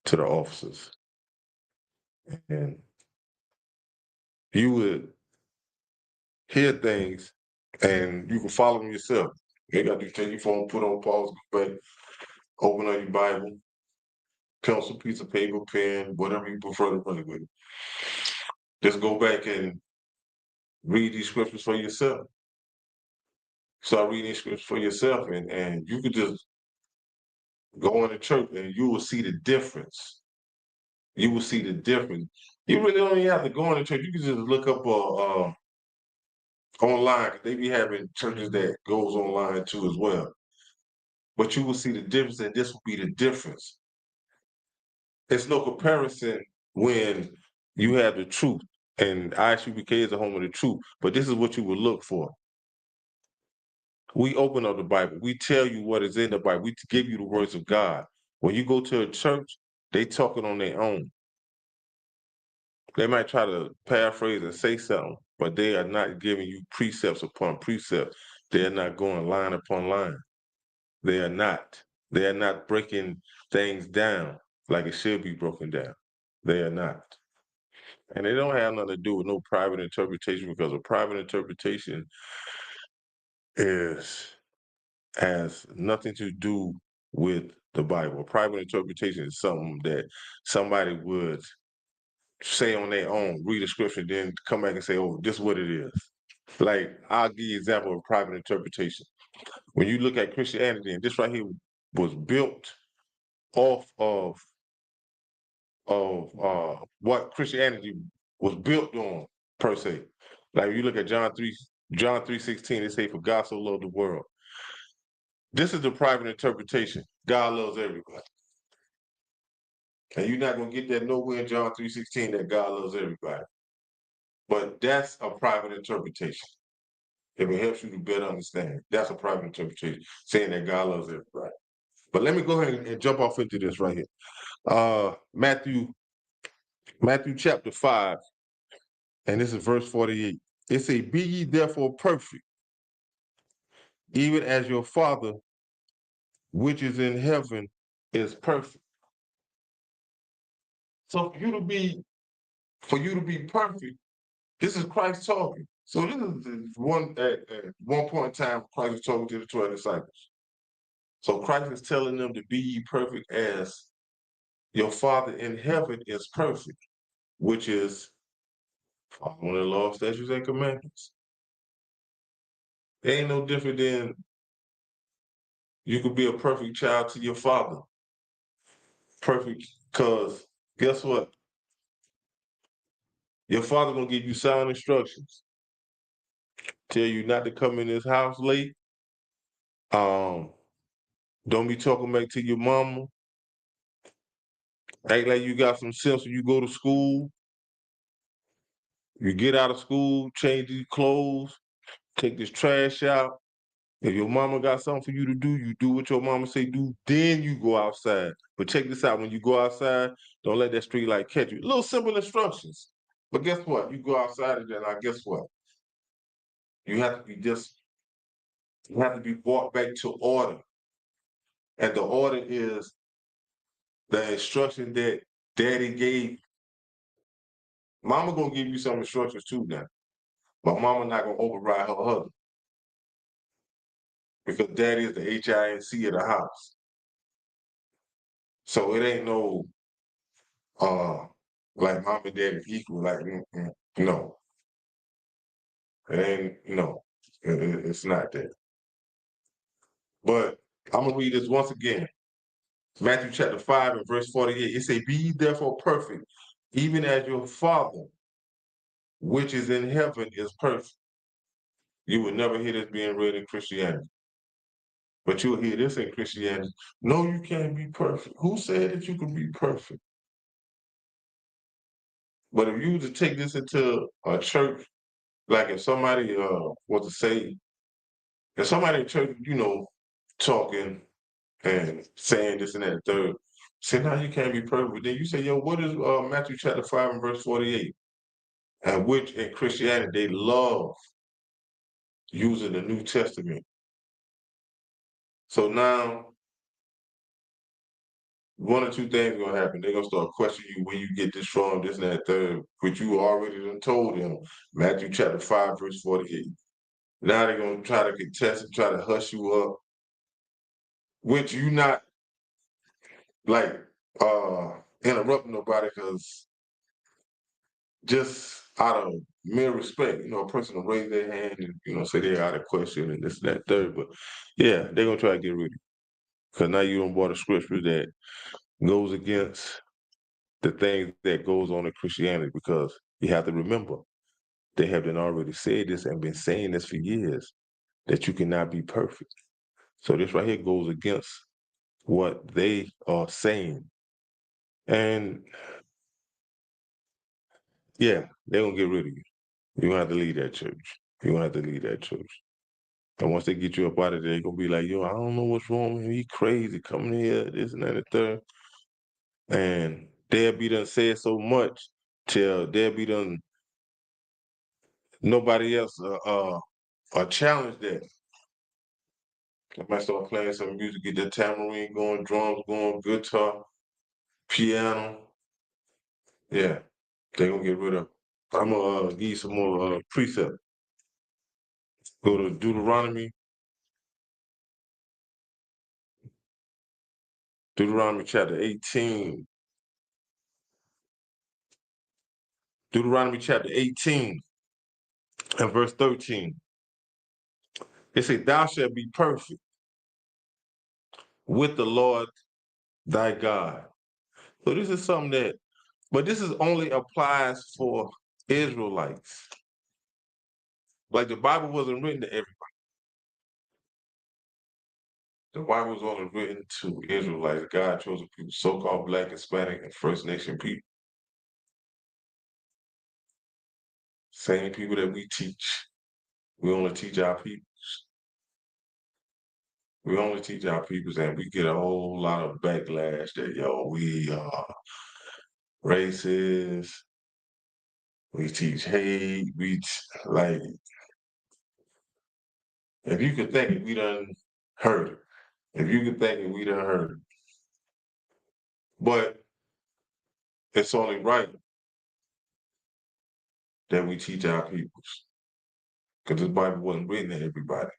to the officers. And you would hear things and you can follow them yourself. You got to take your phone, put on pause, go back, open up your Bible, pencil, piece of paper, pen, whatever you prefer to run it with. Just go back and read these scriptures for yourself. Start reading these scriptures for yourself, and you could just go into church and you will see the difference. You will see the difference. You really don't even have to go into church. You can just look up online. They be having churches that goes online too as well. But you will see the difference, and this will be the difference. There's no comparison when you have the truth, and ISUBK is a home of the truth. But this is what you will look for. We open up the Bible. We tell you what is in the Bible. We give you the words of God. When you go to a church, they talking on their own. They might try to paraphrase and say something, but they are not giving you precepts upon precepts. They are not going line upon line. They are not. They are not breaking things down like it should be broken down. They are not. And they don't have nothing to do with no private interpretation, because a private interpretation has nothing to do with the Bible. A private interpretation is something that somebody would say on their own, read a scripture, then come back and say, oh, this is what it is. Like, I'll give you an example of private interpretation. When you look at Christianity, and this right here was built off of what Christianity was built on, per se. Like, you look at John 3:16, they say, for God so loved the world. This is the private interpretation. God loves everybody. And you're not going to get that nowhere in John 3:16 that God loves everybody. But that's a private interpretation. If it helps you to better understand, that's a private interpretation, saying that God loves everybody. But let me go ahead and jump off into this right here. Matthew chapter 5, and this is verse 48. It says, be ye therefore perfect, even as your Father which is in heaven is perfect. So for you to be perfect, this is Christ talking. So this is one at one point in time, Christ was talking to the 12 disciples. So Christ is telling them to be ye perfect as your Father in heaven is perfect, which is following the law, statutes, and commandments. It ain't no different than you could be a perfect child to your father. Perfect, because guess what? Your father gonna give you sound instructions. Tell you not to come in this house late. Don't be talking back to your mama. Act like you got some sense when you go to school. You get out of school, change these clothes, take this trash out. If your mama got something for you to do, you do what your mama say do, then you go outside. But check this out, when you go outside, don't let that street light catch you. Little simple instructions. But guess what? You go outside and then guess what? You have to be brought back to order. And the order is the instruction that daddy gave. Mama gonna give you some instructions too now. But mama not gonna override her husband. Because daddy is the HINC of the house. So it ain't no like mom and dad is equal, like no. It ain't it's not that. But I'm gonna read this once again. Matthew chapter 5 and verse 48. It say, be ye therefore perfect, even as your Father, which is in heaven, is perfect. You would never hear this being read in Christianity. But you'll hear this in Christianity. No, you can't be perfect. Who said that you could be perfect? But if you were to take this into a church, like if somebody was to say, If somebody in church, talking and saying this and that and third, say, now you can't be perfect. But then you say, yo, what is Matthew chapter 5 and verse 48? And which in Christianity, they love using the New Testament. So now, one or two things are gonna happen. They're gonna start questioning you where you get this from, this and that third, which you already done told them. Matthew chapter 5, verse 48. Now they're gonna try to contest and try to hush you up, which you not like interrupting nobody, because just out of mere respect, a person will raise their hand and say they're out of question and this and that third. But yeah, they're gonna try to get rid of you. Because now you don't brought a scripture that goes against the things that goes on in Christianity, because you have to remember, they have been already said this and been saying this for years, that you cannot be perfect. So this right here goes against what they are saying. And yeah, they're gonna get rid of you. You're gonna have to leave that church. You're gonna have to leave that church. And once they get you up out of there, they're gonna be like, yo, I don't know what's wrong with him. He crazy coming here, this and that and the third. And they'll be done said so much till they'll be done nobody else challenge that. I might start playing some music, get the tambourine going, drums going, guitar, piano. Yeah, they're gonna get rid of. I'm gonna give you some more precept. Go to Deuteronomy chapter 18. Deuteronomy chapter 18 and verse 13. It says, thou shalt be perfect with the Lord thy God. So this is something that, but this is only applies for Israelites. Like the Bible wasn't written to everybody. The Bible was only written to Israelites. God chose a people, so-called Black, Hispanic, and First Nation people. Same people that we teach. We only teach our peoples. We only teach our peoples, and we get a whole lot of backlash that, yo, we are racist. We teach hate. Like, if you could think it, we done heard it. If you could think it, we done heard it. But it's only right that we teach our peoples, because this Bible wasn't written to everybody.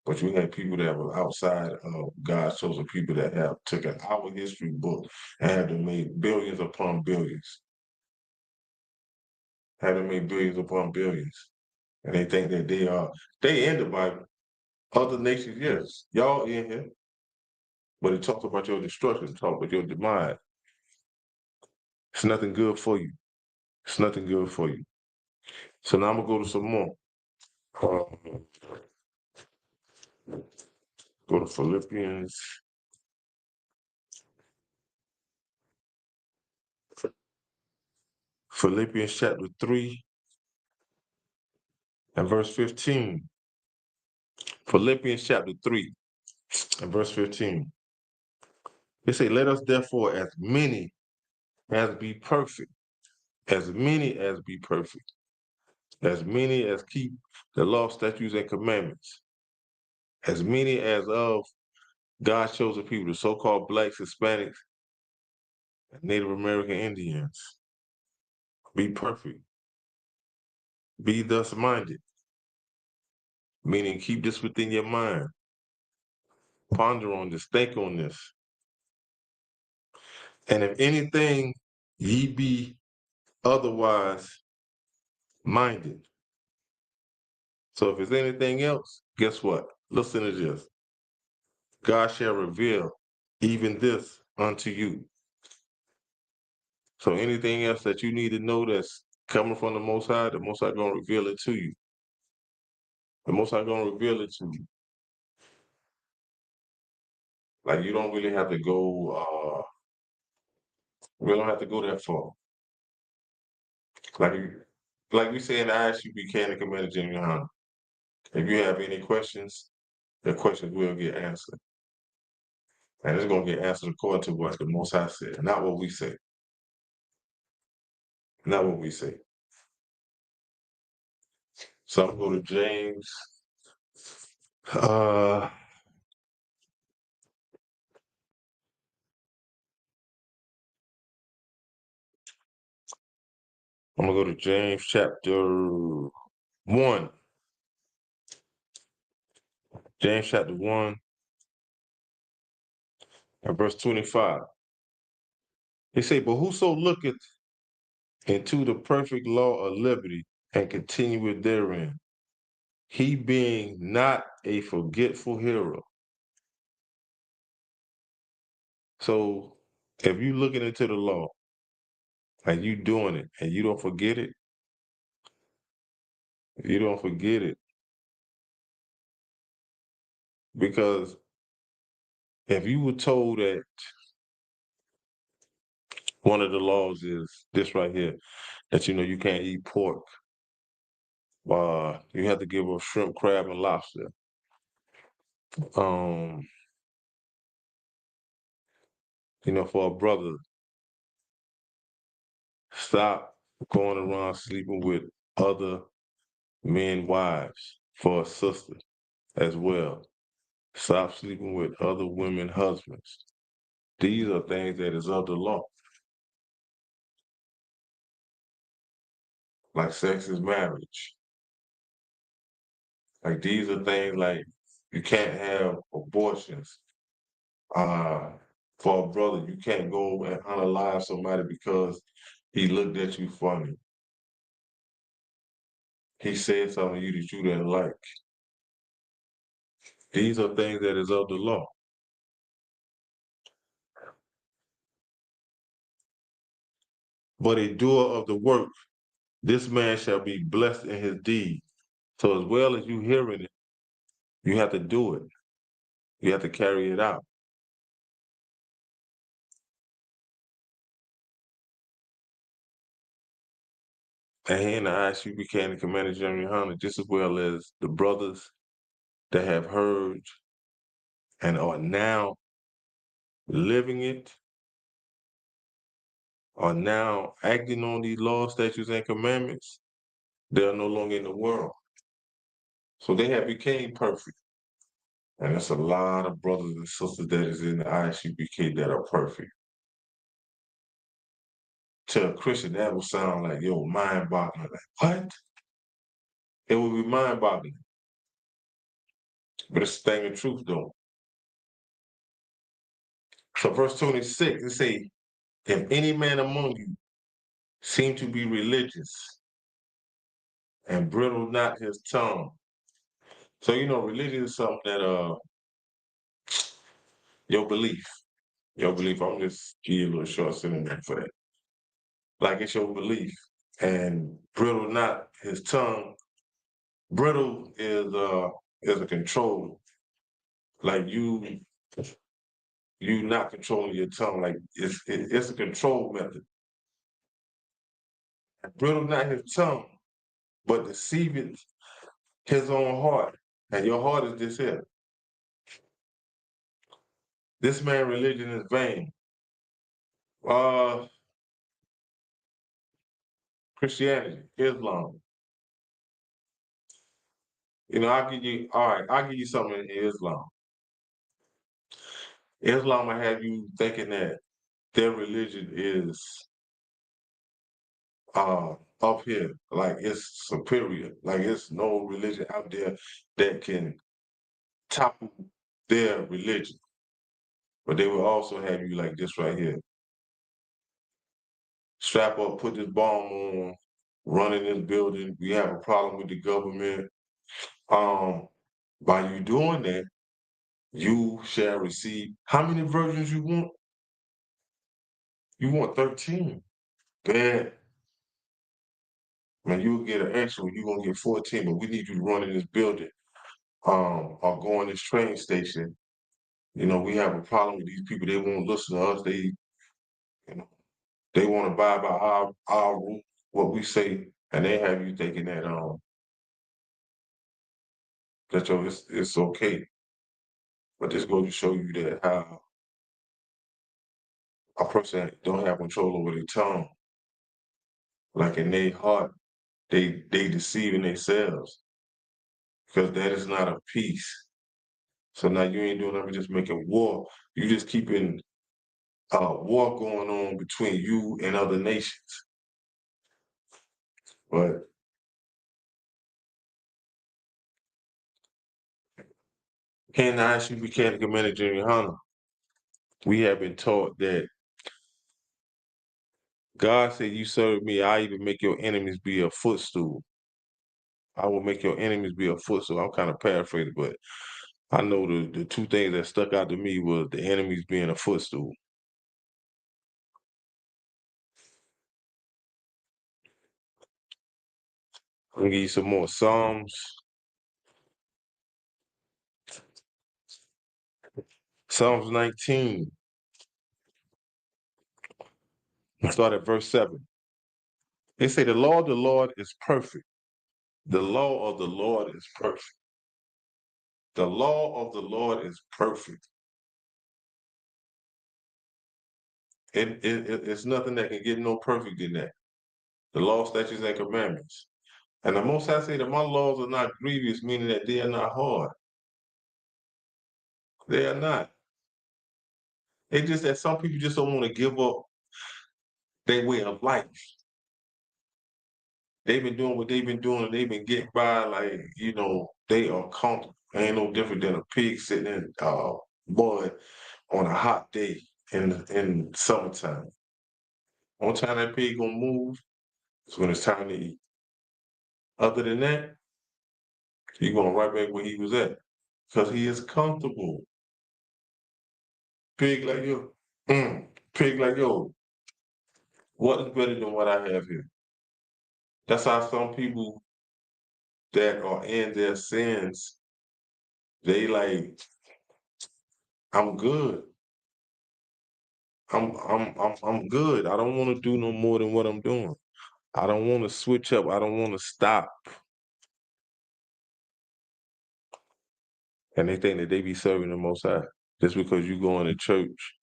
But you had people that were outside of God's chosen people that have taken our history book and have them made billions upon billions. Have them made billions upon billions. And they think that they in the Bible. Other nations, yes, y'all in here. But it talks about your destruction, it talks about your demise. It's nothing good for you. It's nothing good for you. So now I'm gonna go to some more. Go to Philippians. Philippians chapter 3 and verse 15. Philippians chapter 3 and verse 15. It say, let us therefore as many as be perfect, as many as be perfect, as many as keep the law, statutes, and commandments, as many as of God's chosen people, the so-called Blacks, Hispanics, and Native American Indians. Be perfect. Be thus minded. Meaning keep this within your mind. Ponder on this, think on this. And if anything, ye be otherwise minded. So if there's anything else, guess what? Listen to this. God shall reveal even this unto you. So anything else that you need to know that's coming from the Most High going to reveal it to you. The Most High going to reveal it to you. Like you don't really have to go, we don't have to go that far. Like we say in the ISUP, can and command a genuine honor. If you have any questions, the questions will get answered. And it's going to get answered according to what the Most High said, not what we say. Not what we say. So I'm going to go to James. I'm going to go to James chapter 1. James chapter 1 and verse 25. He said, but whoso looketh into the perfect law of liberty and continueth therein, he being not a forgetful hearer. So if you looking into the law and you doing it and you don't forget it, you don't forget it. Because if you were told that one of the laws is this right here, that you can't eat pork, you have to give up shrimp, crab, and lobster. For a brother, stop going around sleeping with other men wives for a sister as well. Stop sleeping with other women husbands. These are things that is of the law. Like sex is marriage. Like these are things like you can't have abortions. For a brother, you can't go and unalive somebody because he looked at you funny. He said something to you that you didn't like. These are things that is of the law. But a doer of the work, this man shall be blessed in his deed. So as well as you hearing it, you have to do it. You have to carry it out. And here in the ISU became the Commander General Hunter, just as well as the brothers that have heard and are now living it, are now acting on these laws, statutes, and commandments. They are no longer in the world. So they have became perfect. And there's a lot of brothers and sisters that is in the ISUPK that are perfect. To a Christian, that would sound like, mind-boggling. Like, what? It would be mind-boggling. But it's the thing of truth, though. So verse 26, it say, if any man among you seem to be religious and brittle not his tongue. So, religion is something that, your belief, I'm just give you a little short synonym for that. Like it's your belief. And brittle not his tongue. Brittle is a control. Like you not controlling your tongue. Like it's a control method. And brittle not his tongue, but deceiveth his own heart. And your heart is this here. This man religion is vain. Christianity, Islam. I'll give you something in Islam. Islam will have you thinking that their religion is up here, like it's superior, like it's no religion out there that can topple their religion. But they will also have you like this right here. Strap up, put this bomb on, run in this building. We have a problem with the government. By you doing that, you shall receive how many virgins you want? You want 13. Bad. Man, you'll get an extra one, you're gonna get 14, but we need you to run in this building, or go in this train station. We have a problem with these people, they won't listen to us, they want to abide by our rule, what we say, and they have you thinking that that it's okay. But this goes to show you that how a person don't have control over their tongue. Like in their heart, they deceiving themselves because that is not a peace. So now you ain't doing nothing, just making war. You just keeping war going on between you and other nations. But can I ask you, Mechanic Commander Junior Hunter? We have been taught that God said, "You serve me, I even make your enemies be a footstool. I will make your enemies be a footstool." I'm kind of paraphrasing, but I know the two things that stuck out to me was the enemies being a footstool. I'm gonna give you some more Psalms 19. Start at verse 7. They say, "The law of the Lord is perfect. The law of the Lord is perfect. The law of the Lord is perfect." It's nothing that can get no perfect in that. The law, statutes, and commandments. And the Most High say that my laws are not grievous, meaning that they are not hard. They are not. It's just that some people just don't want to give up their way of life. They've been doing what they've been doing, and they've been getting by like, they are comfortable. Ain't no different than a pig sitting in mud on a hot day in summertime. One time that pig gonna move is when it's time to eat. Other than that, he going right back where he was at because he is comfortable. Pig like yo, pig like yo. What is better than what I have here? That's how some people that are in their sins, they like, I'm good. I'm good. I don't want to do no more than what I'm doing. I don't want to switch up. I don't want to stop. And they think that they be serving the Most High just because you go into church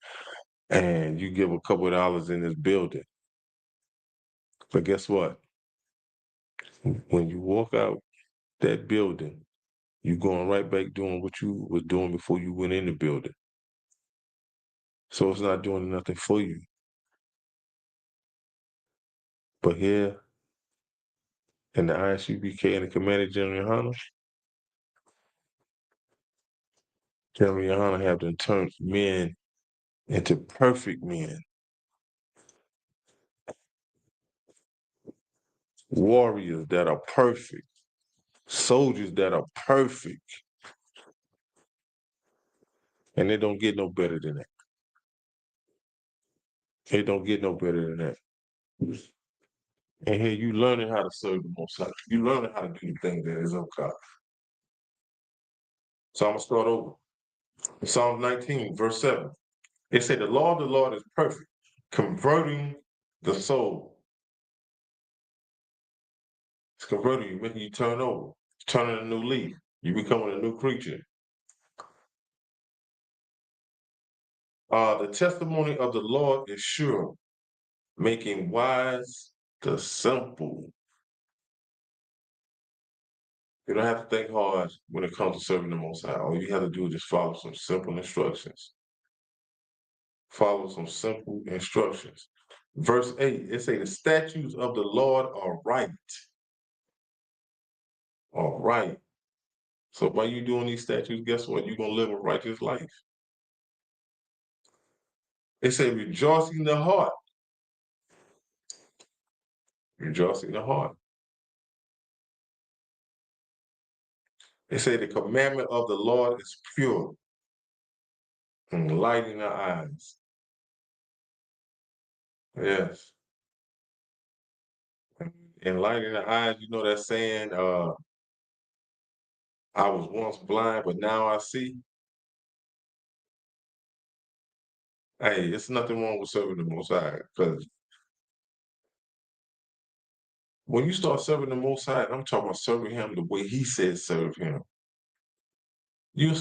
and you give a couple of dollars in this building. But guess what? When you walk out that building, you going right back doing what you was doing before you went in the building. So it's not doing nothing for you. But here in the ISUBK and the Commander General Hunter, General Hunter have to turn men into perfect men. Warriors that are perfect. Soldiers that are perfect. And it don't get no better than that. It don't get no better than that. And here you learning how to serve the Most High. You learning how to do the thing that is of God. So I'm going to start over. Psalm 19, verse 7. It said, "The law of the Lord is perfect, converting the soul." It's converting you, making you turn over. It's turning a new leaf. You becoming a new creature. The testimony of the Lord is sure, making wise the simple. You don't have to think hard when it comes to serving the Most High. All you have to do is just follow some simple instructions. Follow some simple instructions. Verse 8, it says, "The statutes of the Lord are right." All right. So by you doing these statutes, guess what? You're going to live a righteous life. It says, "Rejoicing the heart." Rejoicing the heart. It says, "The commandment of the Lord is pure, enlightening the eyes." Yes. Enlightening the eyes, you know that saying, "I was once blind, but now I see." Hey, it's nothing wrong with serving the Most High, because when you start serving the Most High, I'm talking about serving Him the way He said serve Him. You'll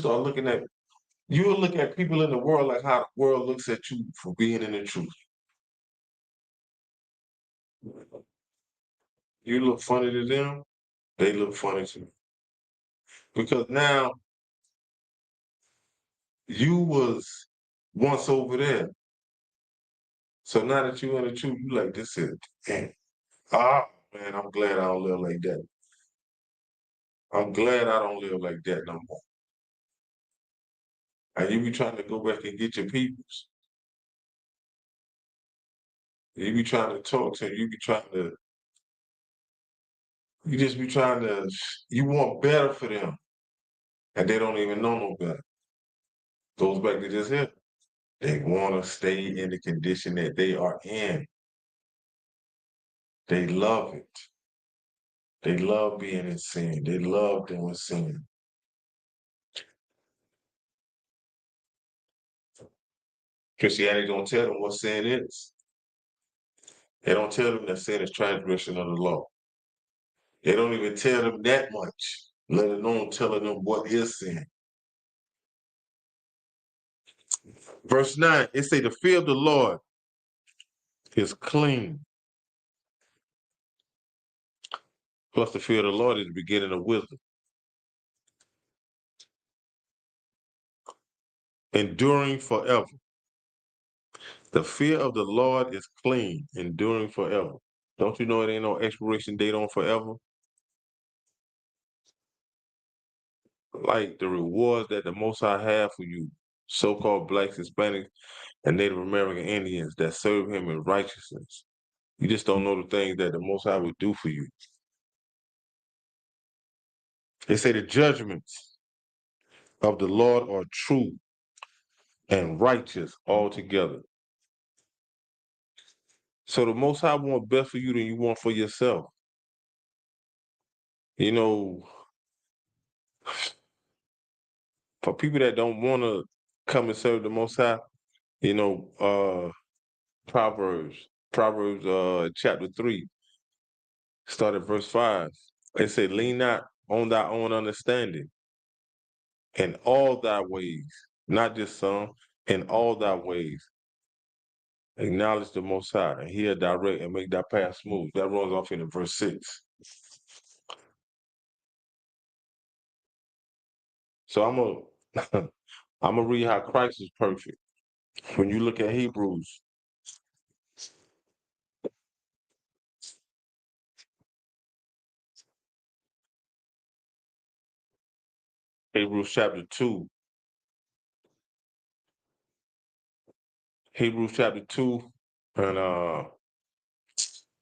look at people in the world like how the world looks at you for being in the truth. You look funny to them, they look funny to you. Because now you was once over there. So now that you're in the truth, you like, this is, man, man, I'm glad I don't live like that. I'm glad I don't live like that no more. And you be trying to go back and get your peoples. You be trying to talk to them. You just be trying to, you want better for them. And they don't even know no better. Goes back to this here. They want to stay in the condition that they are in. They love it. They love being in sin. They love doing sin. Christianity don't tell them what sin is. They don't tell them that sin is transgression of the law. They don't even tell them that much, let alone telling them what is sin. Verse 9, it say the fear of the Lord is clean. Plus the fear of the Lord is the beginning of wisdom. Enduring forever. The fear of the Lord is clean, enduring forever. Don't you know it ain't no expiration date on forever? Like the rewards that the Most High have for you, so-called blacks, Hispanics, and Native American Indians that serve him in righteousness. You just don't know the things that the Most High would do for you. They say the judgments of the Lord are true and righteous altogether. So the Most High want best for you than you want for yourself. You know, for people that don't want to come and serve the Most High, you know, Proverbs chapter 3, start at verse 5. It said, lean not on thy own understanding in all thy ways, not just some, in all thy ways. Acknowledge the Most High, and he'll direct and make thy path smooth. That runs off into verse 6. So I'm gonna read how Christ is perfect. When you look at Hebrews chapter 2, Hebrews chapter 2 and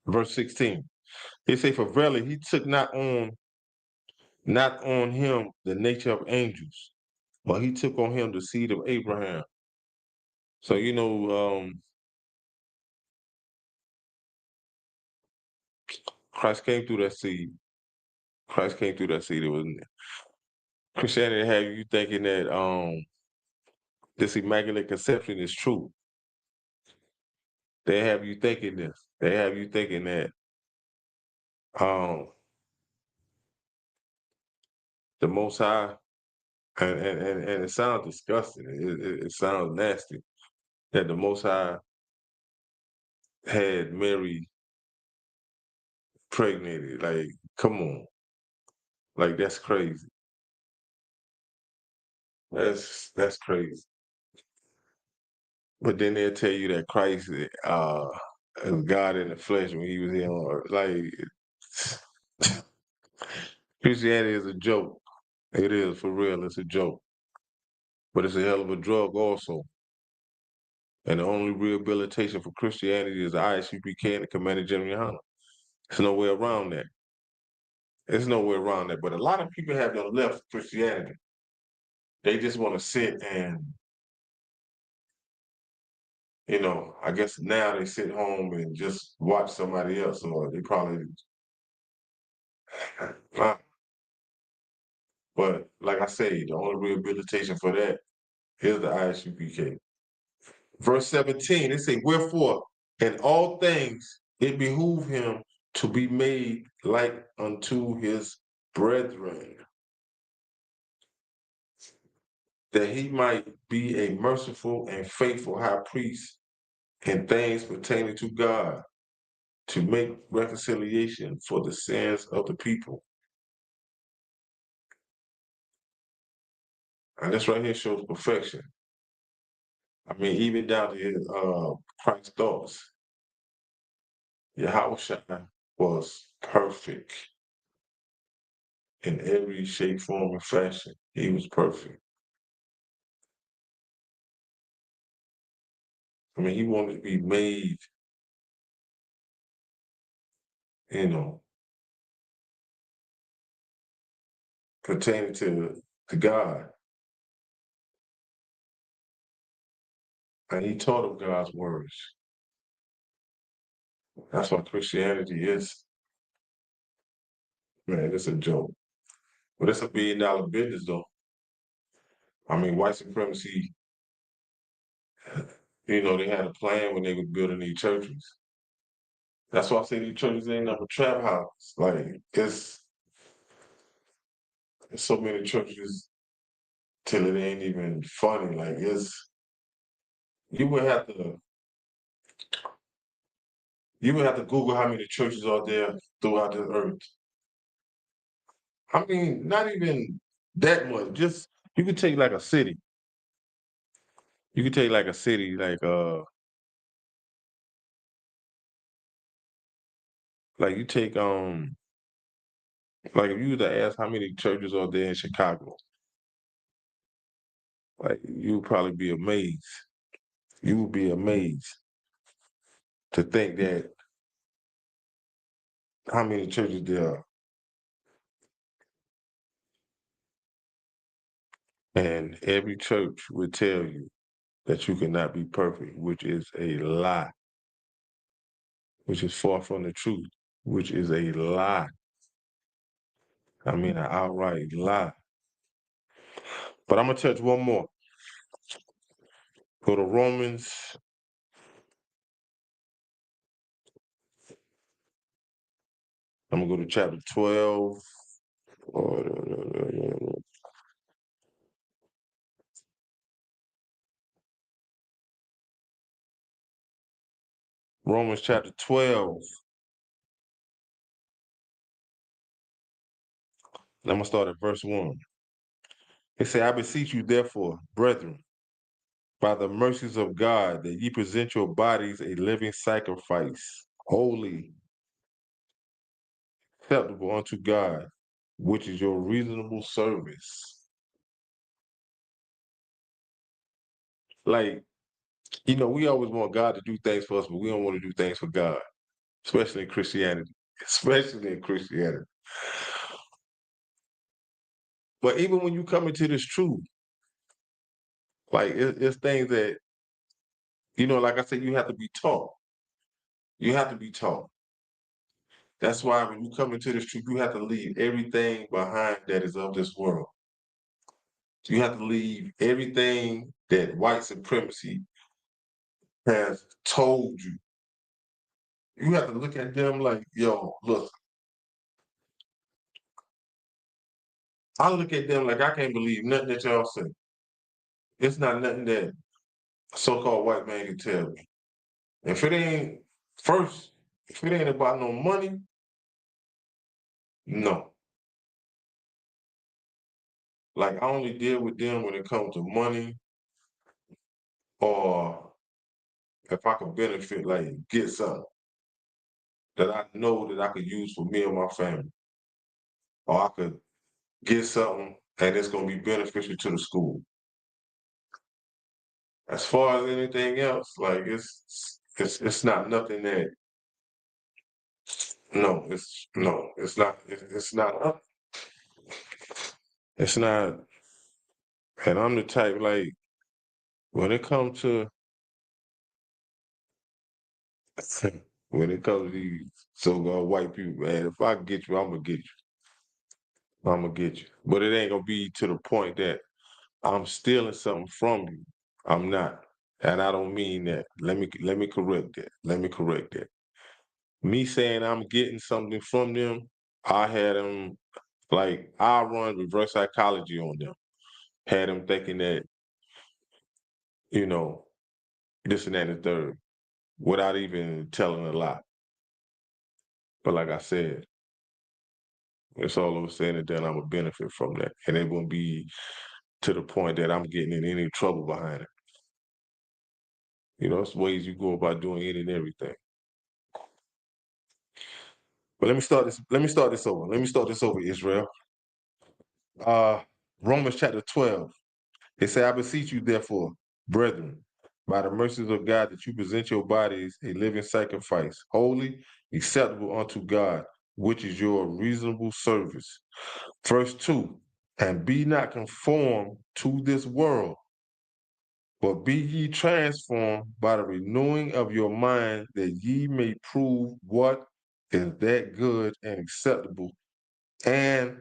verse 16. He say, for verily he took not on him the nature of angels, but he took on him the seed of Abraham. So you know, Christ came through that seed. Christ came through that seed. It was Christianity have you thinking that this immaculate conception is true. They have you thinking this. They have you thinking that the Most High, and it sounds disgusting. It sounds nasty that the Most High had Mary pregnant. Like, come on, like that's crazy. That's crazy. But then they'll tell you that Christ is God in the flesh when he was here on earth. Like Christianity is a joke. It is for real. It's a joke. But it's a hell of a drug also. And the only rehabilitation for Christianity is the ISUPK and the Commander General Yohana. There's no way around that. There's no way around that. But a lot of people have done left Christianity. They just want to sit and, you know, I guess now they sit home and just watch somebody else, or they probably. But like I say, the only rehabilitation for that is the ISUPK. Verse 17, it say, wherefore, in all things it behoove him to be made like unto his brethren. that he might be a merciful and faithful high priest in things pertaining to God, to make reconciliation for the sins of the people. And this right here shows perfection. I mean, even down to his Christ's thoughts. Yahweh was perfect in every shape, form, and fashion. He was perfect. I mean, he wanted to be made, you know, pertaining to God. And he taught of God's words. That's what Christianity is. Man, it's a joke. But it's a billion-dollar business, though. I mean, white supremacy, you know, they had a plan when they were building these churches. That's why I say these churches ain't never trap houses. Like, it's so many churches till it ain't even funny. Like, you would have to you would have to Google how many churches are there throughout the earth. I mean, not even that much. Just you could take like a city. You could take like a city, like you take like if you were to ask how many churches are there in Chicago, like you would probably be amazed. You would be amazed to think that how many churches there are. And every church would tell you that you cannot be perfect, which is a lie, which is far from the truth, which is a lie. I mean, an outright lie. But I'm going to touch one more. Go to Romans. I'm going to go to chapter 12. Romans chapter 12. I'm going to start at verse 1. It says, I beseech you, therefore, brethren, by the mercies of God, that ye present your bodies a living sacrifice, holy, acceptable unto God, which is your reasonable service. Like, you know, we always want God to do things for us, but we don't want to do things for God, especially in Christianity. Especially in Christianity. But even when you come into this truth, like it's things that, you know, like I said, you have to be taught. You have to be taught. That's why when you come into this truth, you have to leave everything behind that is of this world. You have to leave everything that white supremacy has told you. You have to look at them like, yo, look. I look at them like I can't believe nothing that y'all say. It's not nothing that a so-called white man can tell me. If it ain't first, if it ain't about no money, no. Like I only deal with them when it comes to money or if I could benefit, like get something that I know that I could use for me and my family. Or I could get something and it's gonna be beneficial to the school. As far as anything else, like it's not nothing that it's not it's not it's not and I'm the type like when it comes to when it comes to these so-called white people, man, if I get you, I'm gonna get you. I'm gonna get you. But it ain't gonna be to the point that I'm stealing something from you. I'm not. And I don't mean that. Let me correct that. Let me correct that. Me saying I'm getting something from them, I had them like I run reverse psychology on them. had them thinking that, you know, this and that and the third, without even telling a lie. But like I said, it's all over said and done, I'm gonna benefit from that. And it won't be to the point that I'm getting in any trouble behind it. You know, it's ways you go about doing any and everything. But let me start this over. Let me start this over, Israel. Romans chapter 12. It says, I beseech you, therefore, brethren, by the mercies of God, that you present your bodies a living sacrifice, holy, acceptable unto God, which is your reasonable service. Verse 2, and be not conformed to this world, but be ye transformed by the renewing of your mind, that ye may prove what is that good and acceptable and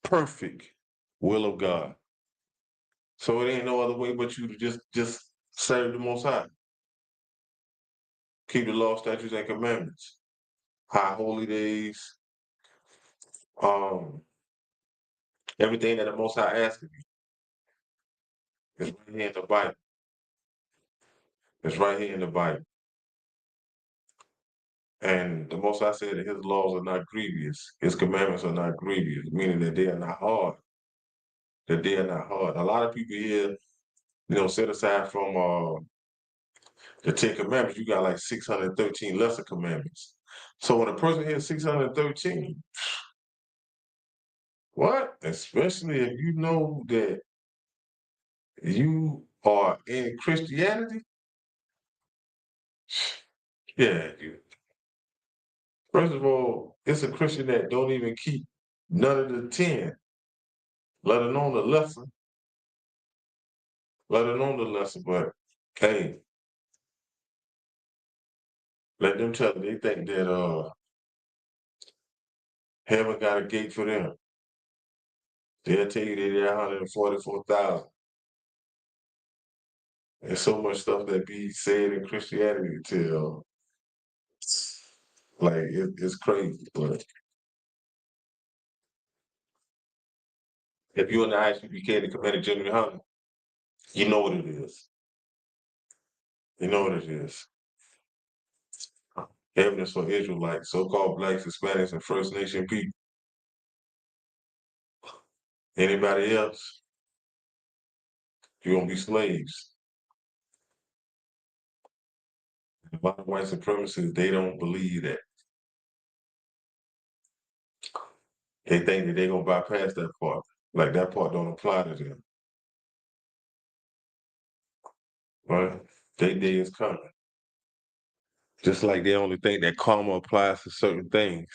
perfect will of God. So it ain't no other way but you to just serve the Most High. Keep the law, statutes, and commandments. High holy days, everything that the Most High asks of you is right here in the Bible. It's right here in the Bible. And the Most High said that His laws are not grievous. His commandments are not grievous, meaning that they are not hard. That they are not hard. A lot of people here, set aside from the 10 commandments, you got like 613 lesser commandments. So when a person hears 613, what? Especially if you know that you are in Christianity? Yeah. First of all, it's a Christian that don't even keep none of the 10, let alone the lesson. Let alone the lesson, but hey, let them tell you they think that heaven got a gate for them. They'll tell you they're 144,000. There's so much stuff that be said in Christianity till like it's crazy. But if you're in the ISUPK to commit a genuine hunter, you know what it is. You know what it is. Evidence for Israelites, so-called blacks, Hispanics, and First Nation people. Anybody else, you're gonna be slaves. A lot of white supremacists, they don't believe that. They think that they're gonna bypass that part. Like that part don't apply to them. Right? Their day is coming. Just like they only think that karma applies to certain things.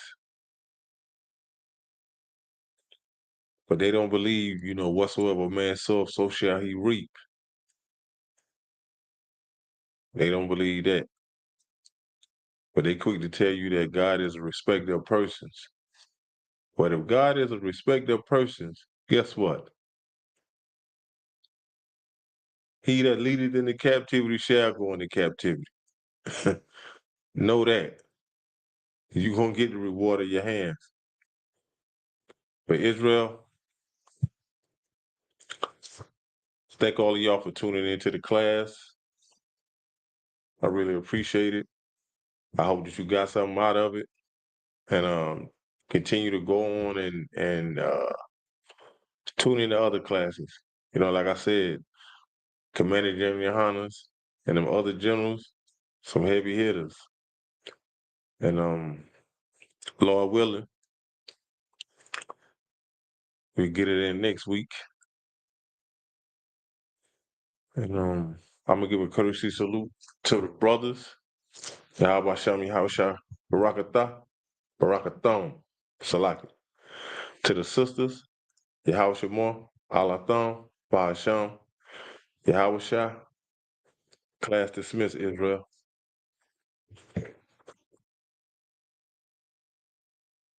But they don't believe, whatsoever a man soweth, so shall he reap. They don't believe that. But they quick to tell you that God is a respecter of persons. But if God is a respecter of persons, guess what? He that leadeth into captivity shall go into captivity. Know that. You're going to get the reward of your hands. But Israel, thank all of y'all for tuning into the class. I really appreciate it. I hope that you got something out of it. And continue to go on and tune into other classes. Like I said, Commander General Hunters and them other generals, some heavy hitters. And Lord willing, we get it in next week. And I'm gonna give a courtesy salute to the brothers. Yahweh Shami Hausha Barakatah, Barakathon, Salaki. To the sisters, Yahweh Shemor, Alathon, Bahasham, Yahweh Shah. Class dismissed, Israel.